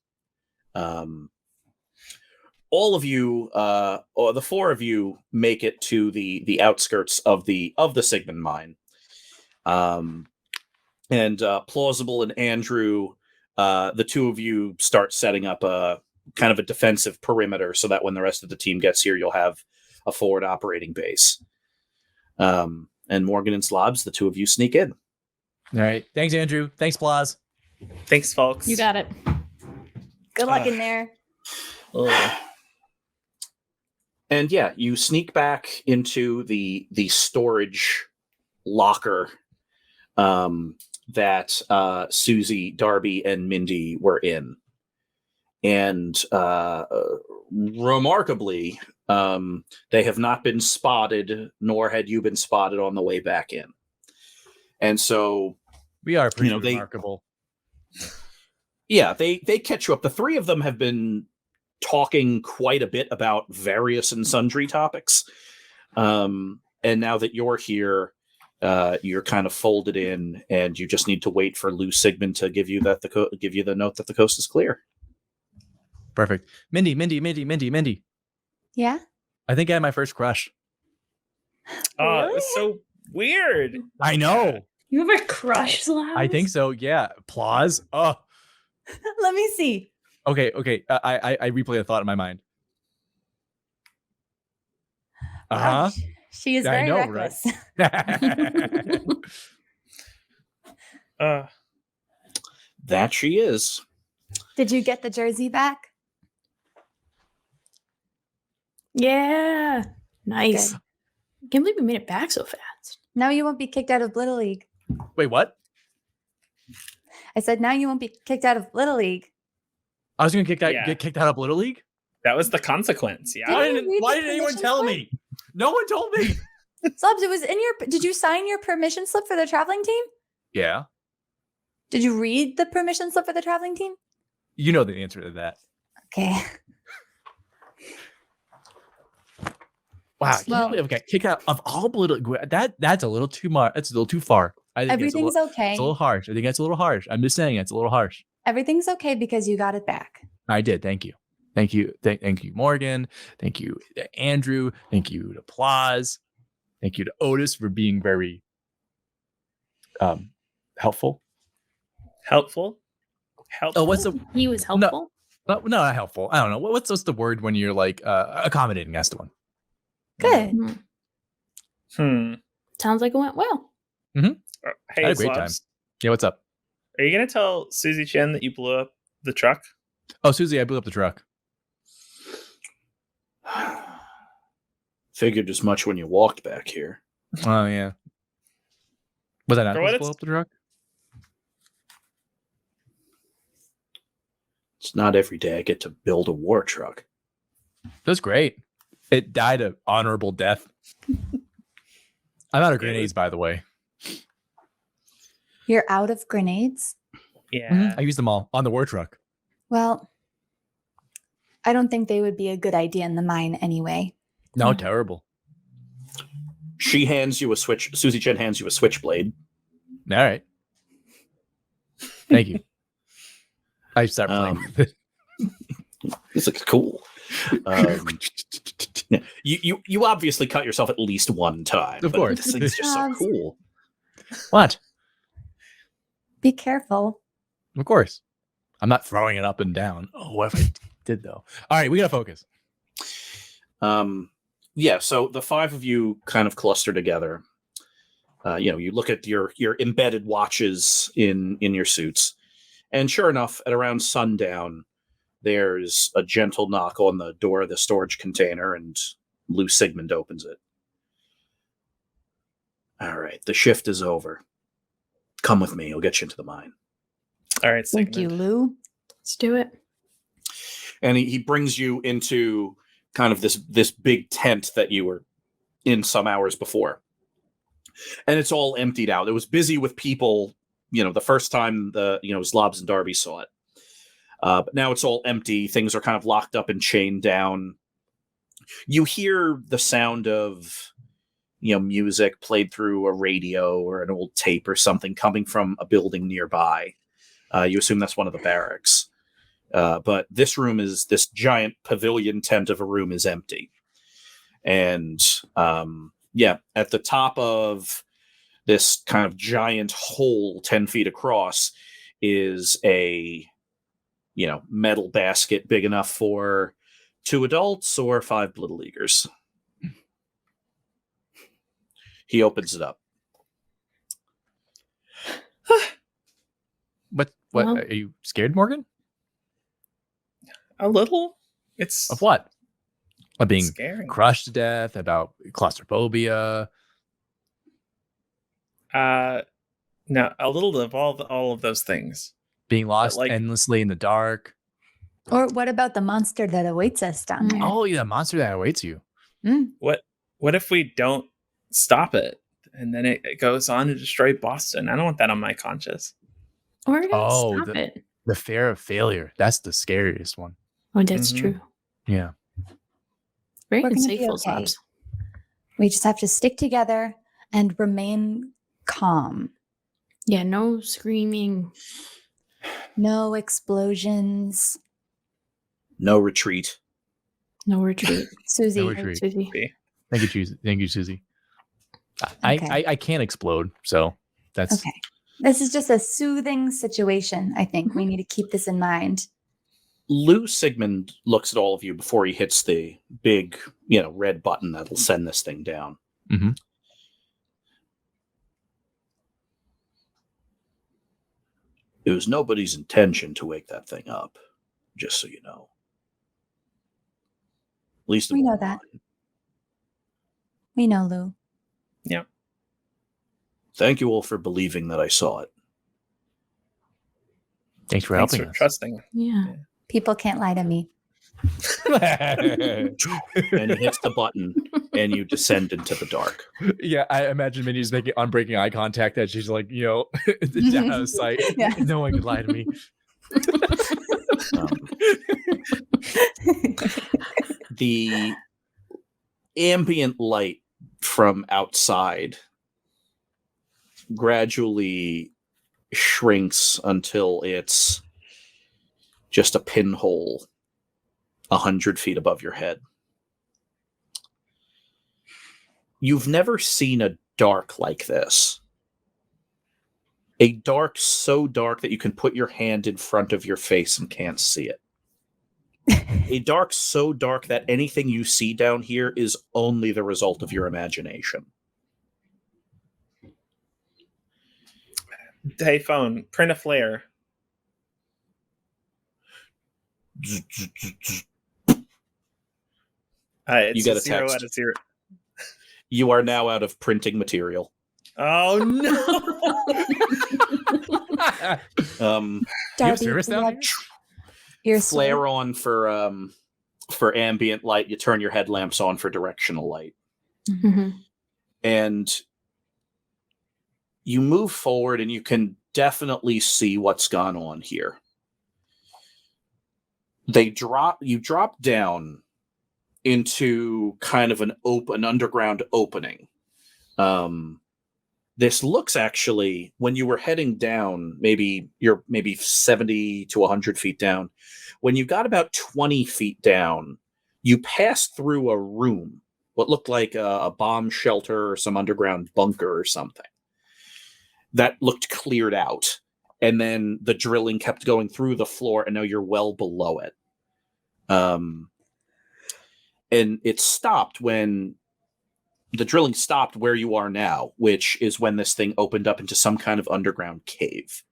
All of you, or the four of you, make it to the outskirts of the Sigmund mine. And Plausible and Andrew, the two of you start setting up a kind of a defensive perimeter so that when the rest of the team gets here, you'll have a forward operating base. And Morgan and Zlobs, the two of you sneak in. All right. Thanks, Andrew. Thanks, Plaz. Thanks, folks. You got it. Good luck in there. And yeah, you sneak back into the storage locker that Susie, Darby, and Mindy were in. And remarkably, they have not been spotted, nor had you been spotted on the way back in. And so we are pretty remarkable. They catch you up. The three of them have been talking quite a bit about various and sundry topics. And now that you're here, you're kind of folded in, and you just need to wait for Lou Sigmund to give you give you the note that the coast is clear. Perfect. Mindy. Yeah? I think I had my first crush. Oh, really? It's so weird. I know. You have a crush, Zlobs? I think so. Yeah. Applause. Oh. Let me see. Okay. I replay the thought in my mind. Wow, she is very reckless. Right? That she is. Did you get the jersey back? Yeah. Nice. Good. Can't believe we made it back so fast. Now you won't be kicked out of Little League. Wait, what? I said now you won't be kicked out of Little League. I was going to get kicked out of Little League? That was the consequence, yeah. Why didn't anyone tell me? No one told me. Zlobs, it was in your... Did you sign your permission slip for the traveling team? Yeah. Did you read the permission slip for the traveling team? You know the answer to that. Okay. Wow. Well, I got kicked out of all political... That's a little too much. That's a little too far. I think everything's okay. It's a little harsh. I think that's a little harsh. I'm just saying it's a little harsh. Everything's okay because you got it back. I did. Thank you. Thank you. Thank you, Morgan. Thank you, Andrew. Thank you to Plaz. Thank you to Otis for being very helpful. Helpful? Oh, what's the... He was helpful? No, not helpful. I don't know. What's the word when you're like accommodating? That's the one. Good. Sounds like it went well. Hey, I had a great time. Yeah, what's up? Are you going to tell Susie Chen that you blew up the truck? Oh, Susie, I blew up the truck. Figured as much when you walked back here. Oh, yeah. Was I not supposed to blow up the truck? It's not every day I get to build a war truck. That's great. It died an honorable death. I'm out of grenades, by the way. You're out of grenades? Yeah. Mm-hmm. I used them all on the war truck. Well, I don't think they would be a good idea in the mine anyway. No, terrible. She hands you a switch. Susie Chen hands you a switchblade. All right. Thank you. I start playing with it. This looks cool. Yeah. You obviously cut yourself at least one time. Of course. This thing's just so cool. What? Be careful. Of course. I'm not throwing it up and down. Oh, what if I did though? All right, we gotta focus. Yeah, so the five of you kind of cluster together. You look at your embedded watches in your suits, and sure enough, at around sundown, there's a gentle knock on the door of the storage container, and Lou Sigmund opens it. All right, the shift is over. Come with me. I'll get you into the mine. All right, Thank you, Sigmund. Lou. Let's do it. And he brings you into kind of this big tent that you were in some hours before. And it's all emptied out. It was busy with people, the first time Zlobs and Darby saw it. But now it's all empty. Things are kind of locked up and chained down. You hear the sound of, music played through a radio or an old tape or something coming from a building nearby. You assume that's one of the barracks. But this giant pavilion tent of a room is empty. And at the top of this kind of giant hole 10 feet across is a, metal basket big enough for 2 adults or 5 Little Leaguers. He opens it up. What Well- are you scared, Morgan? A little. It's Of what? Of being scary. crushed to death, about claustrophobia. No, a little of all of those things. Being lost like- endlessly in the dark. Or what about the monster that awaits us down there? Oh, yeah, monster that awaits you. What if we don't stop it and then it goes on to destroy Boston? I don't want that on my conscience. We're gonna Oh, stop it. The fear of failure. That's the scariest one. Oh, that's Mhm. true. Yeah. Very We're gonna be insightful, okay. Zlobs. We just have to stick together and remain calm. Yeah, no screaming. No explosions. No retreat. No retreat. Susie, No Right, retreat. Susie. Thank you, Susie. Okay. I can't explode, so that's okay. This is just a soothing situation, I think. We need to keep this in mind. Lou Sigmund looks at all of you before he hits the big, red button that'll send this thing down. Mhm. It was nobody's intention to wake that thing up, just so you know. At least it We know won't that. mine. We know, Lou. Yep. Thank you all for believing that I saw it. thanks for Thanks helping for us. trusting. Yeah. People can't lie to me. And he hits the button, and you descend into the dark. Yeah, I imagine Mindy's making unbreaking eye contact as she's like, down out of sight. Yeah. No one could lie to me. Um, the ambient light from outside gradually shrinks until it's just a pinhole 100 feet above your head. You've never seen a dark like this. A dark so dark that you can put your hand in front of your face and can't see it. A dark so dark that anything you see down here is only the result of your imagination. Hey, phone, print a flare. It's You get a 0 text. out of 0. You are now out of printing material. Oh no! You have service do you down have here? your Flare on for ambient light. You turn your headlamps on for directional light. Mhm. And you move forward and you can definitely see what's gone on here. You drop down into kind of an underground opening. This looks actually, when you were heading down, maybe 70 to 100 feet down, when you got about 20 feet down, you passed through a room, what looked like a bomb shelter or some underground bunker or something, that looked cleared out. And then the drilling kept going through the floor, and now you're well below it. And it stopped when the drilling stopped where you are now, which is when this thing opened up into some kind of underground cave.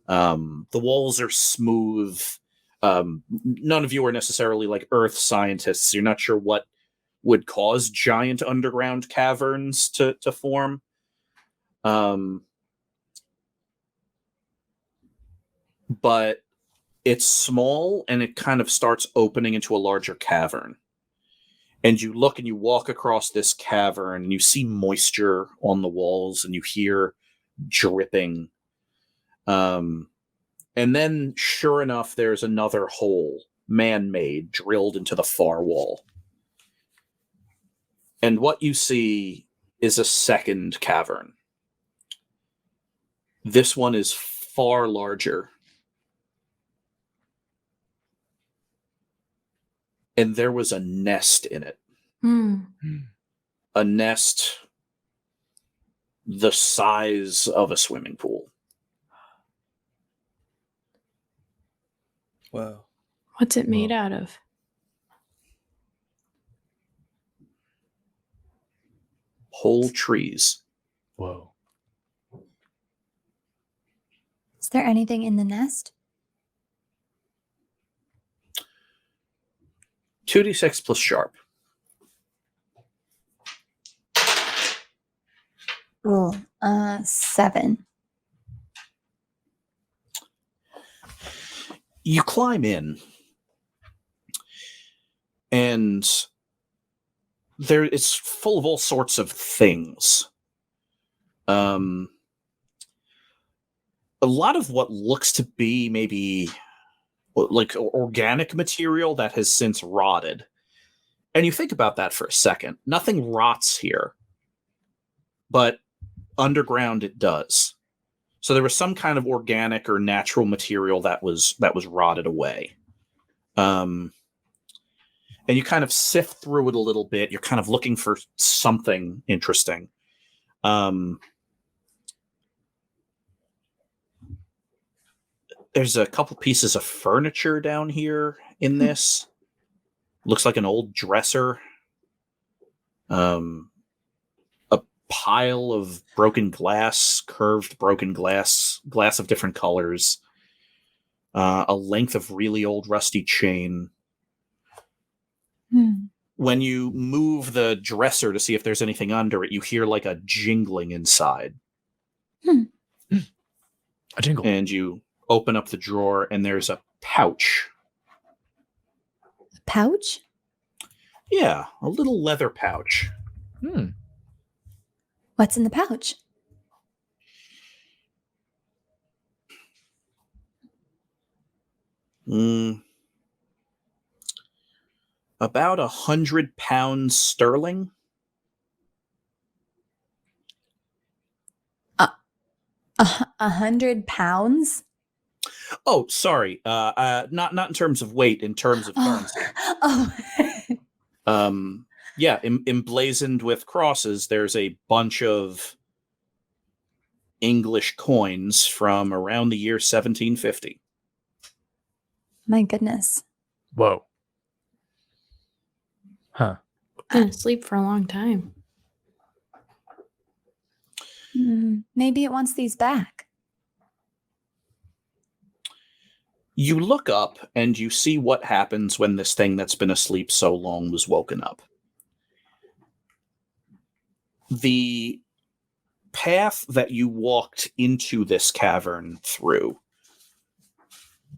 The walls are smooth. None of you are necessarily like earth scientists. You're not sure what would cause giant underground caverns to form. But it's small, and it kind of starts opening into a larger cavern. And you look and you walk across this cavern, and you see moisture on the walls, and you hear dripping. And then, sure enough, there's another hole, man-made, drilled into the far wall. And what you see is a second cavern. This one is far larger. And there was a nest in it. A nest the size of a swimming pool. Whoa. What's it made out of? Whole trees. Whoa. Is there anything in the nest? 2d6 plus sharp. Oh, 7. You climb in, and it's full of all sorts of things. A lot of what looks to be maybe like organic material that has since rotted. And you think about that for a second. Nothing rots here, but underground it does. So there was some kind of organic or natural material that was rotted away. And you kind of sift through it a little bit. You're kind of looking for something interesting. There's a couple pieces of furniture down here in this. Looks like an old dresser. A pile of broken glass, curved broken glass of different colors. A length of really old rusty chain. When you move the dresser to see if there's anything under it, you hear like a jingling inside. A jingle. And you open up the drawer, and there's a pouch. A pouch? Yeah, a little leather pouch. What's in the pouch? About 100 pounds sterling. 100 pounds? Oh, sorry. Not in terms of weight, in terms of currency. Yeah, emblazoned with crosses, there's a bunch of English coins from around the year 1750. My goodness. Whoa. Huh. Been asleep for a long time. Maybe it wants these back. You look up and you see what happens when this thing that's been asleep so long was woken up. The path that you walked into this cavern through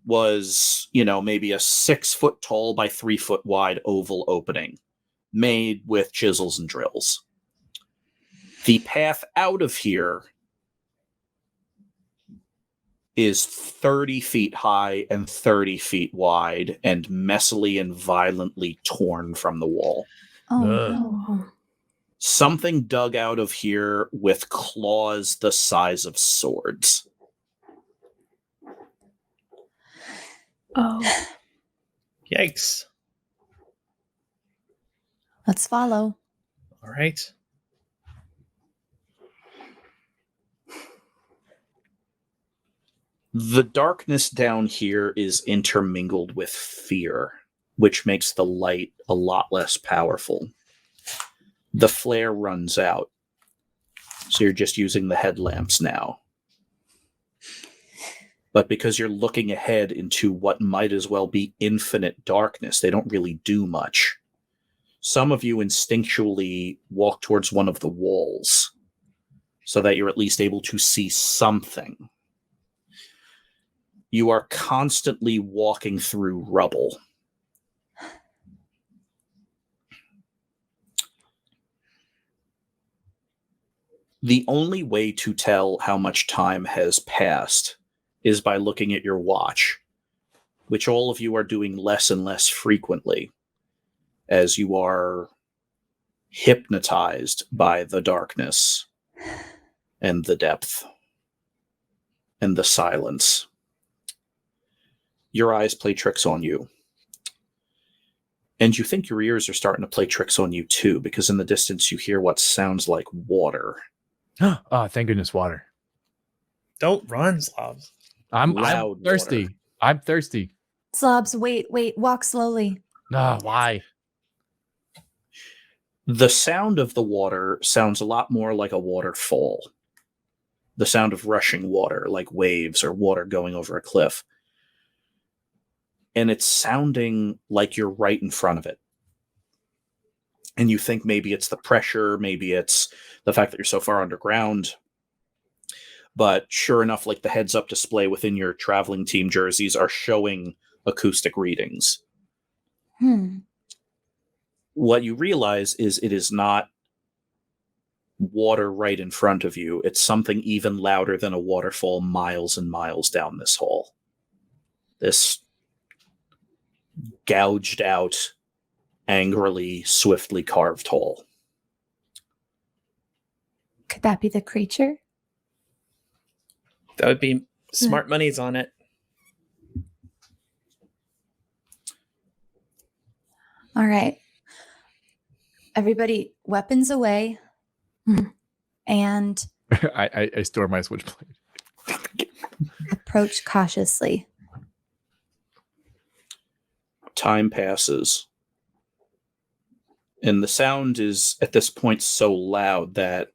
was, maybe a 6 foot tall by 3 foot wide oval opening made with chisels and drills. The path out of here is 30 feet high and 30 feet wide and messily and violently torn from the wall. Oh, Ugh. no. Something dug out of here with claws the size of swords. Oh. Yikes. Let's follow. All right. The darkness down here is intermingled with fear, which makes the light a lot less powerful. The flare runs out, so you're just using the headlamps now. But because you're looking ahead into what might as well be infinite darkness, they don't really do much. Some of you instinctually walk towards one of the walls so that you're at least able to see something. You are constantly walking through rubble. The only way to tell how much time has passed is by looking at your watch, which all of you are doing less and less frequently as you are hypnotized by the darkness and the depth and the silence. Your eyes play tricks on you. And you think your ears are starting to play tricks on you too, because in the distance you hear what sounds like water. Oh, thank goodness, water. Don't run, Zlobs. I'm Loud thirsty. water. I'm thirsty. Zlobs, wait, walk slowly. Why? The sound of the water sounds a lot more like a waterfall. The sound of rushing water, like waves or water going over a cliff. And it's sounding like you're right in front of it. And you think maybe it's the pressure, maybe it's the fact that you're so far underground. But sure enough, like the heads-up display within your traveling team jerseys are showing acoustic readings. What you realize is it is not water right in front of you. It's something even louder than a waterfall miles and miles down this hall. This gouged out, angrily, swiftly carved hole. Could that be the creature? That would be smart money's on it. All right. Everybody, weapons away. And I store my switchblade. approach cautiously. Time passes. And the sound is, at this point, so loud that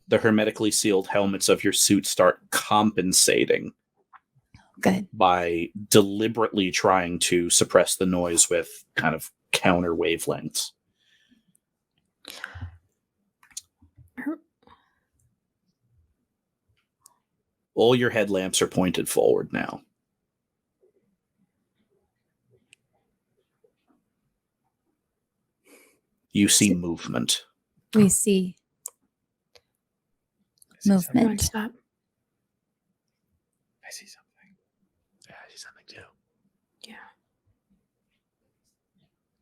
the hermetically sealed helmets of your suit start compensating. Good. By deliberately trying to suppress the noise with kind of counter wavelengths. All your headlamps are pointed forward now. You see movement. We see movement. Stop. I see something. Yeah, I see something too. Yeah.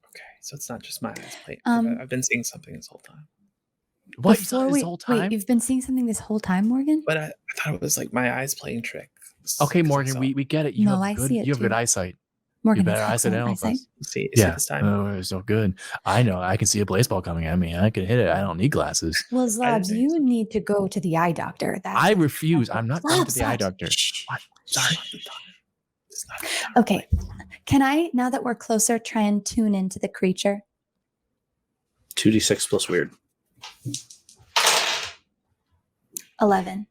Okay, so it's not just my eyes playing. Um, I've been seeing something this whole time. What? This whole time? Wait, you've been seeing something this whole time, Morgan? But I thought it was like my eyes playing trick. Okay, Morgan, we get it. You No, have I good, see it you have good too. eyesight. Morgan You better has eyesight than excellent all of us. See Yeah, this time. oh, so good. I know. I can see a baseball coming at me. I can hit it. I don't need glasses. Well, I Zlobs, didn't you think so. need to go to the eye doctor. I refuse. I'm not going to the eye Zlobs. doctor. Shh. What? Sorry. Sorry. It's not the time. Okay. Can I, now that we're closer, try and tune into the creature? 2d6 plus weird. 11.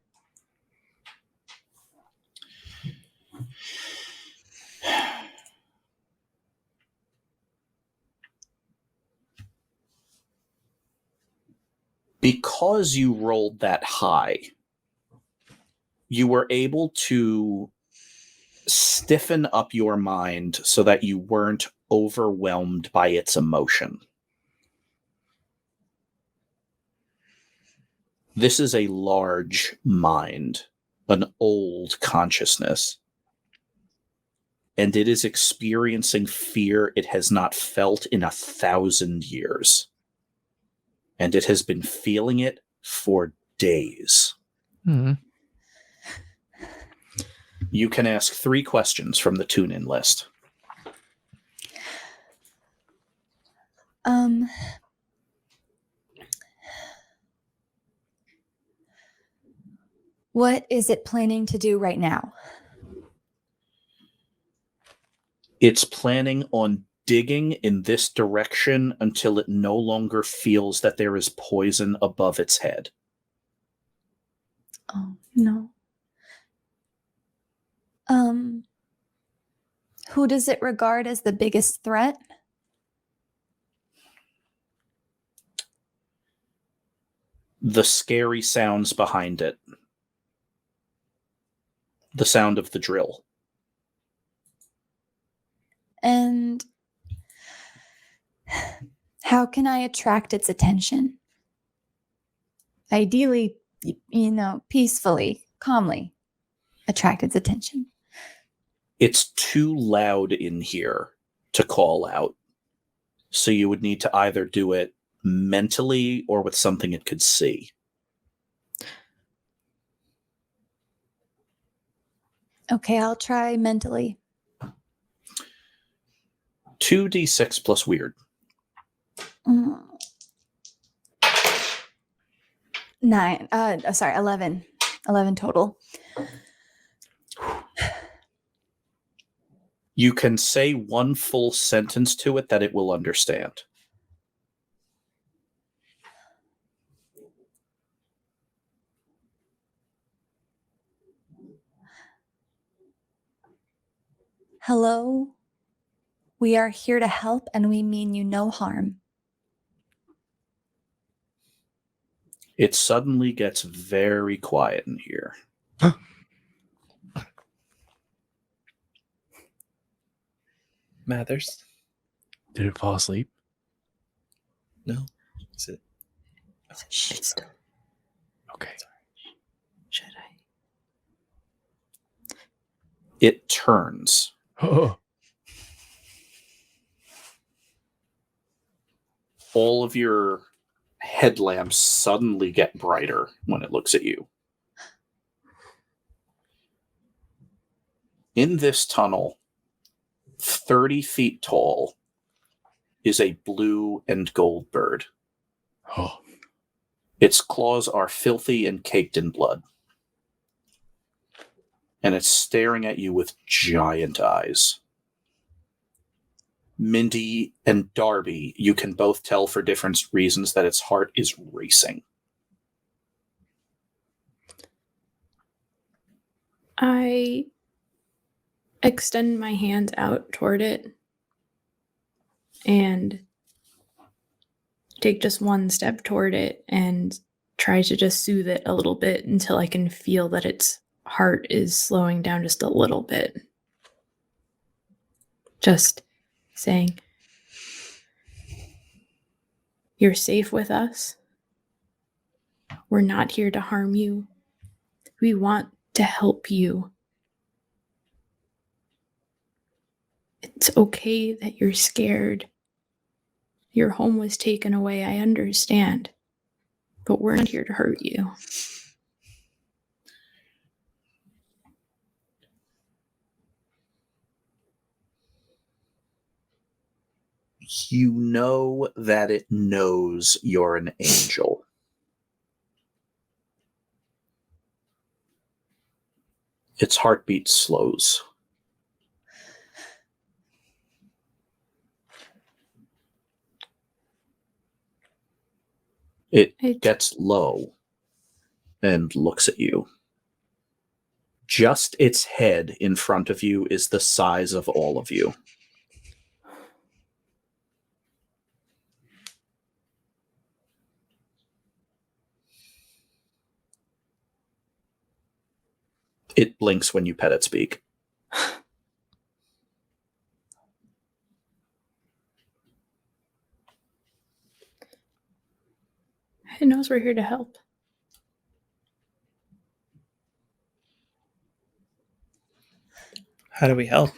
Because you rolled that high, you were able to stiffen up your mind so that you weren't overwhelmed by its emotion. This is a large mind, an old consciousness, and it is experiencing fear it has not felt in 1,000 years. and it has been feeling it for days. Hmm. You can ask 3 questions from the tune-in list. What is it planning to do right now? It's planning on digging in this direction until it no longer feels that there is poison above its head. Oh, no. Who does it regard as the biggest threat? The scary sounds behind it. The sound of the drill. And how can I attract its attention? Ideally, peacefully, calmly attract its attention. It's too loud in here to call out. So you would need to either do it mentally or with something it could see. Okay, I'll try mentally. 2d6 plus weird. 11. 11 total. You can say one full sentence to it that it will understand. Hello, we are here to help and we mean you no harm. It suddenly gets very quiet in here. Mathers? Did it fall asleep? No. Is it? Shh. Okay. Should I? It turns. Oh. All of your headlamps suddenly get brighter when it looks at you. In this tunnel, 30 feet tall, is a blue and gold bird. Oh. Its claws are filthy and caked in blood. And it's staring at you with giant eyes. Mindy and Darby, you can both tell for different reasons that its heart is racing. I extend my hand out toward it and take just one step toward it and try to just soothe it a little bit until I can feel that its heart is slowing down just a little bit. Just saying, you're safe with us. We're not here to harm you. We want to help you. It's okay that you're scared. Your home was taken away, I understand. But we're not here to hurt you. You know that it knows you're an angel. Its heartbeat slows. It gets low and looks at you. Just its head in front of you is the size of all of you. It blinks when you pet its beak. It knows we're here to help. How do we help?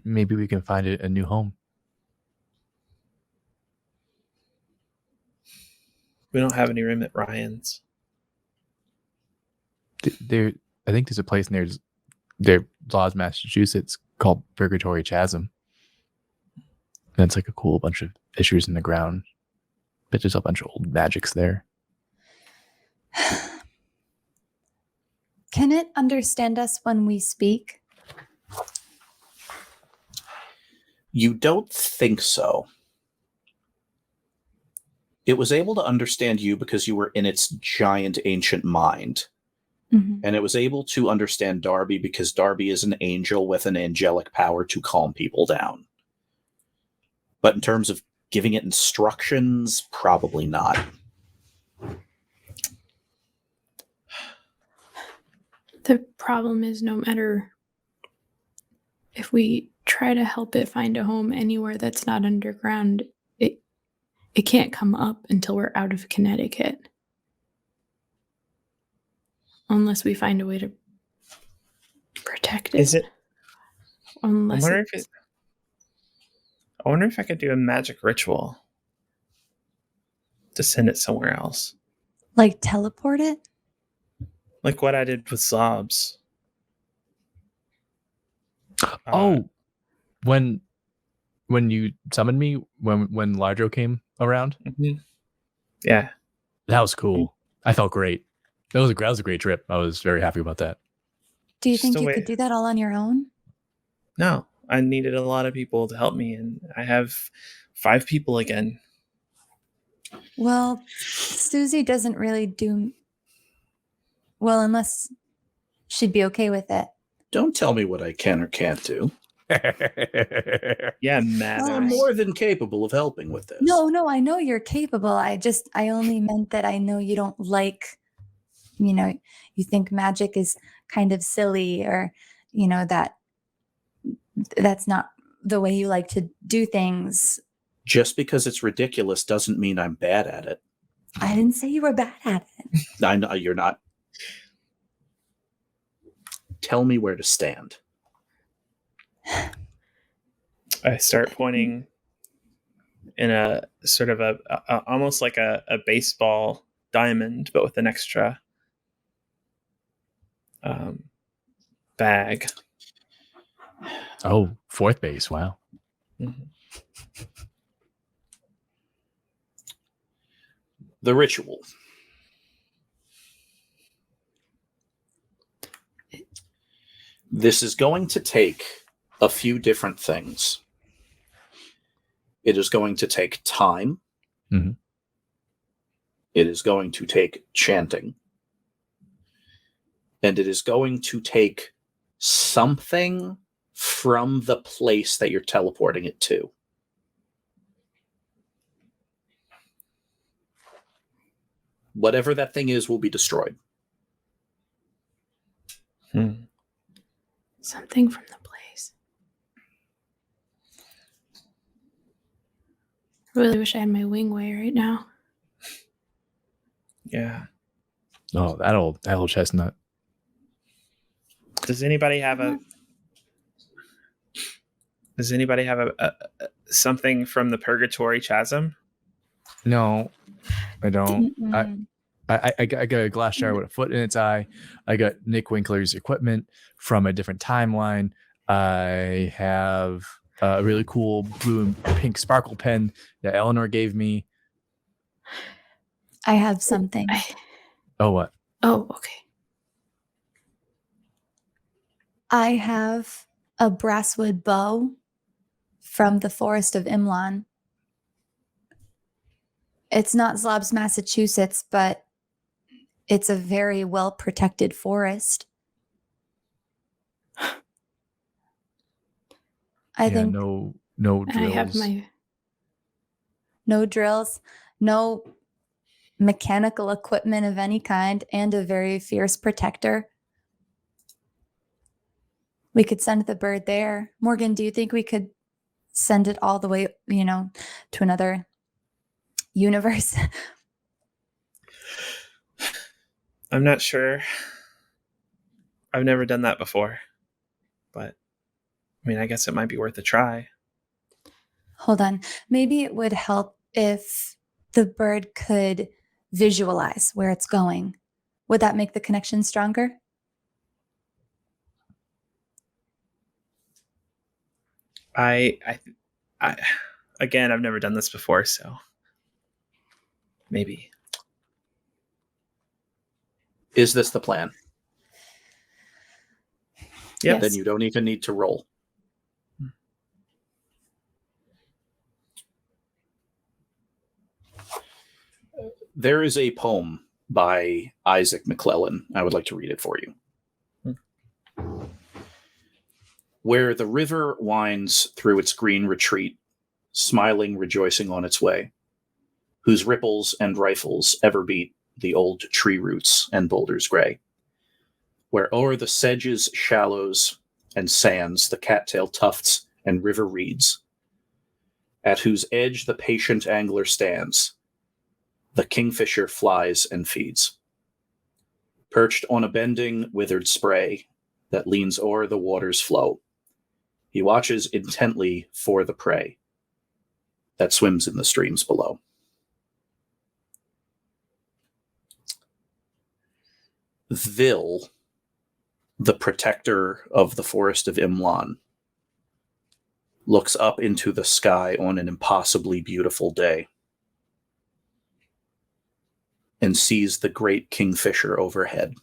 Maybe we can find it a new home. We don't have any room at Ryan's. There, I think there's a place near Zlobs, Massachusetts called Purgatory Chasm. And it's like a cool bunch of fissures in the ground. But there's a bunch of old magics there. Can it understand us when we speak? You don't think so. It was able to understand you because you were in its giant ancient mind. Mm-hmm. And it was able to understand Darby because Darby is an angel with an angelic power to calm people down. But in terms of giving it instructions, probably not. The problem is no matter if we try to help it find a home anywhere that's not underground, it can't come up until we're out of Connecticut. Unless we find a way to protect it. Is it? Unless I wonder if I could do a magic ritual to send it somewhere else. Like teleport it? Like what I did with Zlobs. When you summoned me, when Lardro came around, Yeah, that was cool. I felt great. That was a great trip. I was very happy about that. Do you Just think a you way- could do that all on your own? no, I needed a lot of people to help me, and I have 5 people again. Well, Susie doesn't really do well unless she'd be okay with it. Don't tell me what I can or can't do. Yeah, mad. I'm more than capable of helping with this. No, I know you're capable. I only meant that I know you don't like, you think magic is kind of silly, or, that's not the way you like to do things. Just because it's ridiculous doesn't mean I'm bad at it. I didn't say you were bad at it. I know you're not. Tell me where to stand. I start pointing in a sort of a almost like a baseball diamond, but with an extra bag. Oh, fourth base. Wow. Mm-hmm. The ritual. This is going to take a few different things. It is going to take time. Mm-hmm. It is going to take chanting. And it is going to take something from the place that you're teleporting it to. Whatever that thing is will be destroyed. Something from the place. I really wish I had my wing way right now. Yeah. Oh, that old chestnut. Does anybody have a something from the Purgatory Chasm? No, I don't. Mm-mm. I got a glass jar with a foot in its eye. I got Nick Winkler's equipment from a different timeline. I have a really cool blue and pink sparkle pen that Eleanor gave me. I have something. Oh, what? Oh, okay. I have a brasswood bow from the forest of Imlan. It's not Zlobs, Massachusetts, but it's a very well protected forest. I think no drills. I have my no drills, no mechanical equipment of any kind, and a very fierce protector. We could send the bird there. Morgan, do you think we could send it all the way, to another universe? I'm not sure. I've never done that before. But, I guess it might be worth a try. Hold on. Maybe it would help if the bird could visualize where it's going, would that make the connection stronger? I again, I've never done this before, so maybe. Is this the plan? Yep. Then you don't even need to roll. There is a poem by Isaac McClellan. I would like to read it for you. Where the river winds through its green retreat, smiling, rejoicing on its way, whose ripples and rifles ever beat the old tree roots and boulders gray, where o'er the sedges, shallows, and sands the cattail tufts and river reeds, at whose edge the patient angler stands, the kingfisher flies and feeds. Perched on a bending, withered spray that leans o'er the water's flow, he watches intently for the prey that swims in the streams below. Vil, the protector of the forest of Imlan, looks up into the sky on an impossibly beautiful day and sees the great kingfisher overhead.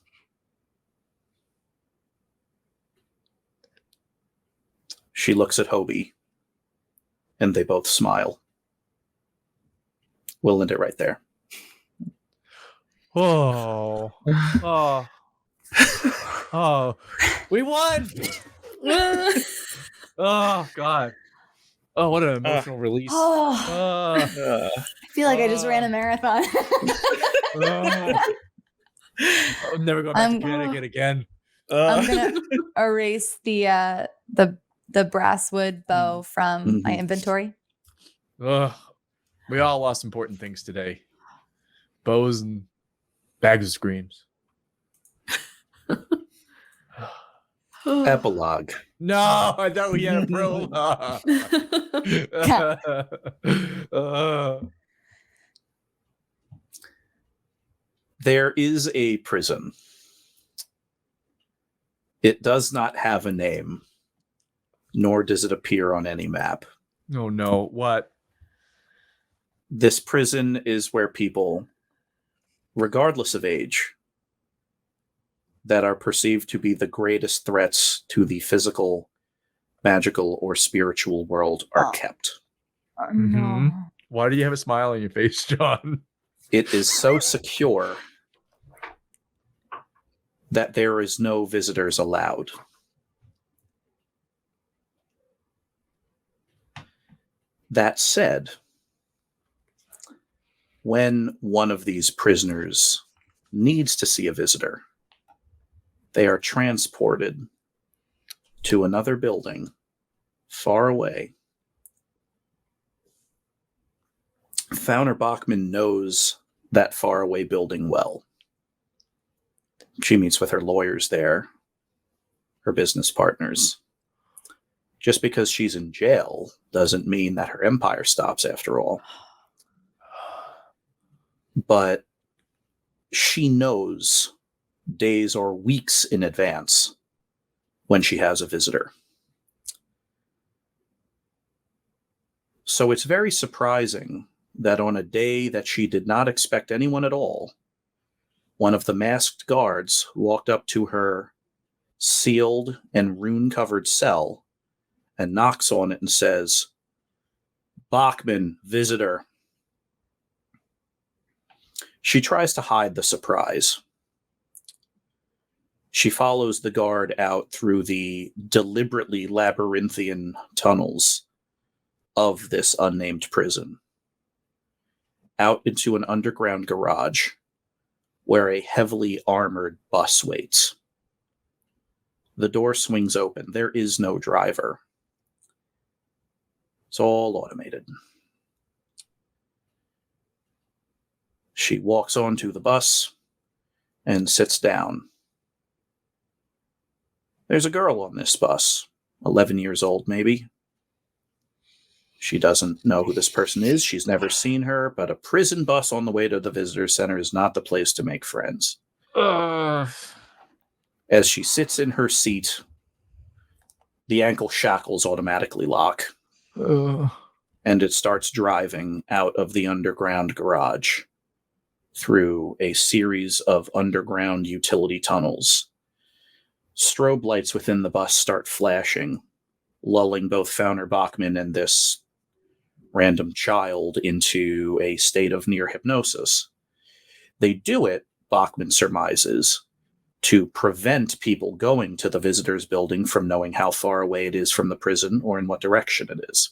She looks at Hobie, and they both smile. We'll end it right there. Oh. Oh. Oh. We won! Oh, God. Oh, what an emotional release. I feel like I just ran a marathon. I'm never going back to Connecticut again. I'm gonna erase the brasswood bow from my inventory. We all lost important things today. Bows and bags of screams. Epilogue. No, I thought we had a prologue. There is a prison. It does not have a name, nor does it appear on any map. Oh no, what? This prison is where people, regardless of age, that are perceived to be the greatest threats to the physical, magical, or spiritual world are kept. Mm-hmm. Why do you have a smile on your face, John? It is so secure that there is no visitors allowed. That said, when one of these prisoners needs to see a visitor, they are transported to another building far away. Fauner Bachman knows that faraway building well. She meets with her lawyers there, her business partners. Just because she's in jail doesn't mean that her empire stops after all. But she knows days or weeks in advance when she has a visitor. So it's very surprising that on a day that she did not expect anyone at all, one of the masked guards walked up to her sealed and rune-covered cell and knocks on it and says, "Bachman, visitor." She tries to hide the surprise. She follows the guard out through the deliberately labyrinthian tunnels of this unnamed prison, out into an underground garage where a heavily armored bus waits. The door swings open. There is no driver. It's all automated. She walks onto the bus and sits down. There's a girl on this bus, 11 years old maybe. She doesn't know who this person is. She's never seen her, but a prison bus on the way to the visitor center is not the place to make friends. As she sits in her seat, the ankle shackles automatically lock. And it starts driving out of the underground garage through a series of underground utility tunnels. Strobe lights within the bus start flashing, lulling both Fauner Bachman and this random child into a state of near hypnosis. They do it, Bachman surmises, to prevent people going to the visitors building from knowing how far away it is from the prison or in what direction it is.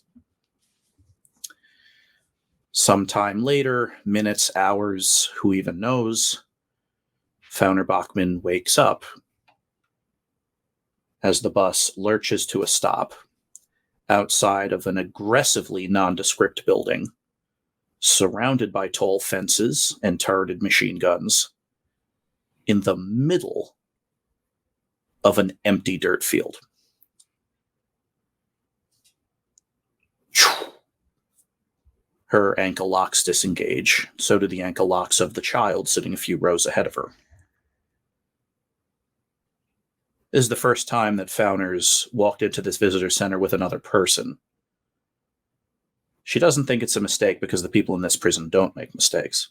Sometime later, minutes, hours, who even knows, Fauner Bachman wakes up as the bus lurches to a stop outside of an aggressively nondescript building, surrounded by tall fences and turreted machine guns, in the middle of an empty dirt field. Her ankle locks disengage. So do the ankle locks of the child sitting a few rows ahead of her. This is the first time that Fauner's walked into this visitor center with another person. She doesn't think it's a mistake because the people in this prison don't make mistakes.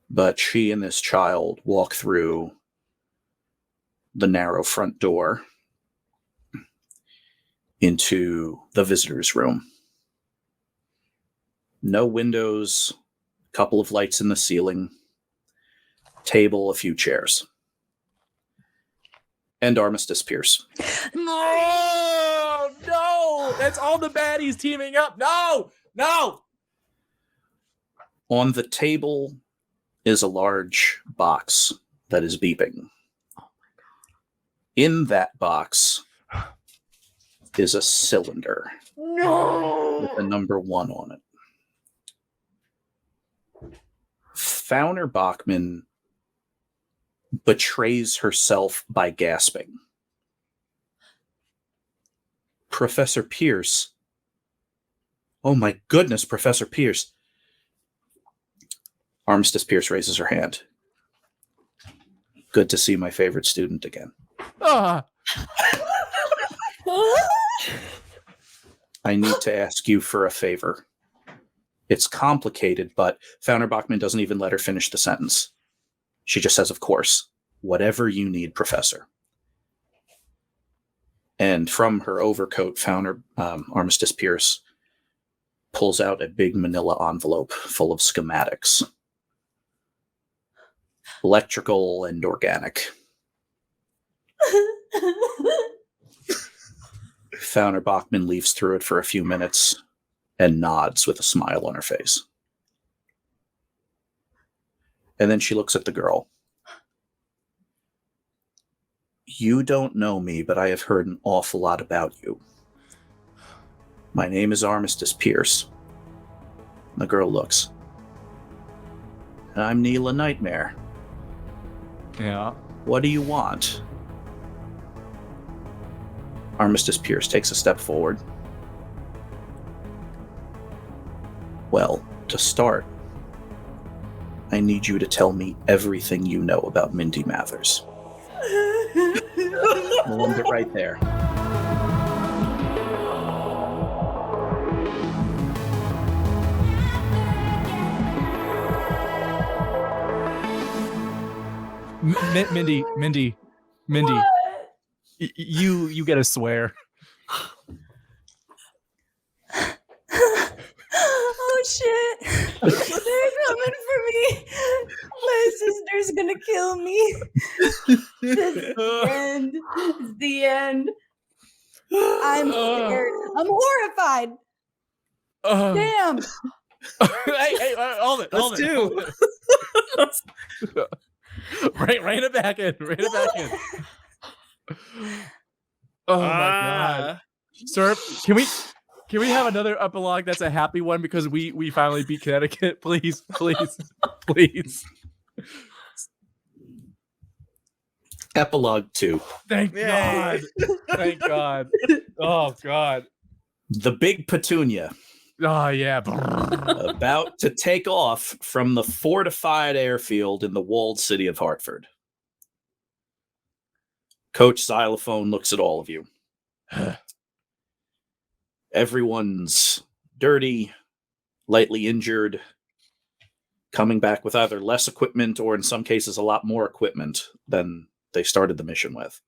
But she and this child walk through the narrow front door into the visitor's room. No windows, a couple of lights in the ceiling, table, a few chairs. And Armistice Pierce. No! That's all the baddies teaming up. No! On the table is a large box that is beeping. Oh my God. In that box is a cylinder. No! With a number 1 on it. Fauner Bachman betrays herself by gasping. Professor Pierce. Oh my goodness, Professor Pierce. Armistice Pierce raises her hand. Good to see my favorite student again. I need to ask you for a favor. It's complicated, but Fauner Bachman doesn't even let her finish the sentence. She just says, of course, whatever you need, Professor. And from her overcoat, Armistice Pierce pulls out a big manila envelope full of schematics. Electrical and organic. Fauner Bachman leaves through it for a few minutes and nods with a smile on her face. And then she looks at the girl. You don't know me, but I have heard an awful lot about you. My name is Armistice Pierce. The girl looks. And I'm Neela Nightmare. Yeah. What do you want? Armistice Pierce takes a step forward. Well, to start, I need you to tell me everything you know about Mindy Mathers. We'll end it right there. Mindy, you gotta swear. Oh shit! They're coming for me. My sister's gonna kill me. This is the end. It's the end. I'm scared. I'm horrified. Damn. Hey, hold it. Let's do. Rein it back in. Oh my god. Sir, can we have another epilogue that's a happy one because we finally beat Connecticut? Please. Epilogue 2. Thank Yay. God. Thank God. Oh God. The Big Petunia, Oh yeah. about to take off from the fortified airfield in the walled city of Hartford. Coach Xylophone looks at all of you. Everyone's dirty, lightly injured, coming back with either less equipment or in some cases a lot more equipment than they started the mission with.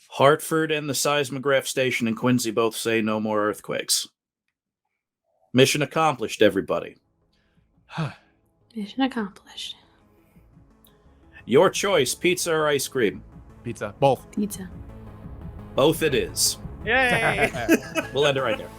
Hartford and the seismograph station in Quincy both say no more earthquakes. Mission accomplished, everybody. Mission accomplished. Your choice, pizza or ice cream? Pizza. Both. Pizza. Both it is. Yay! We'll end it right there.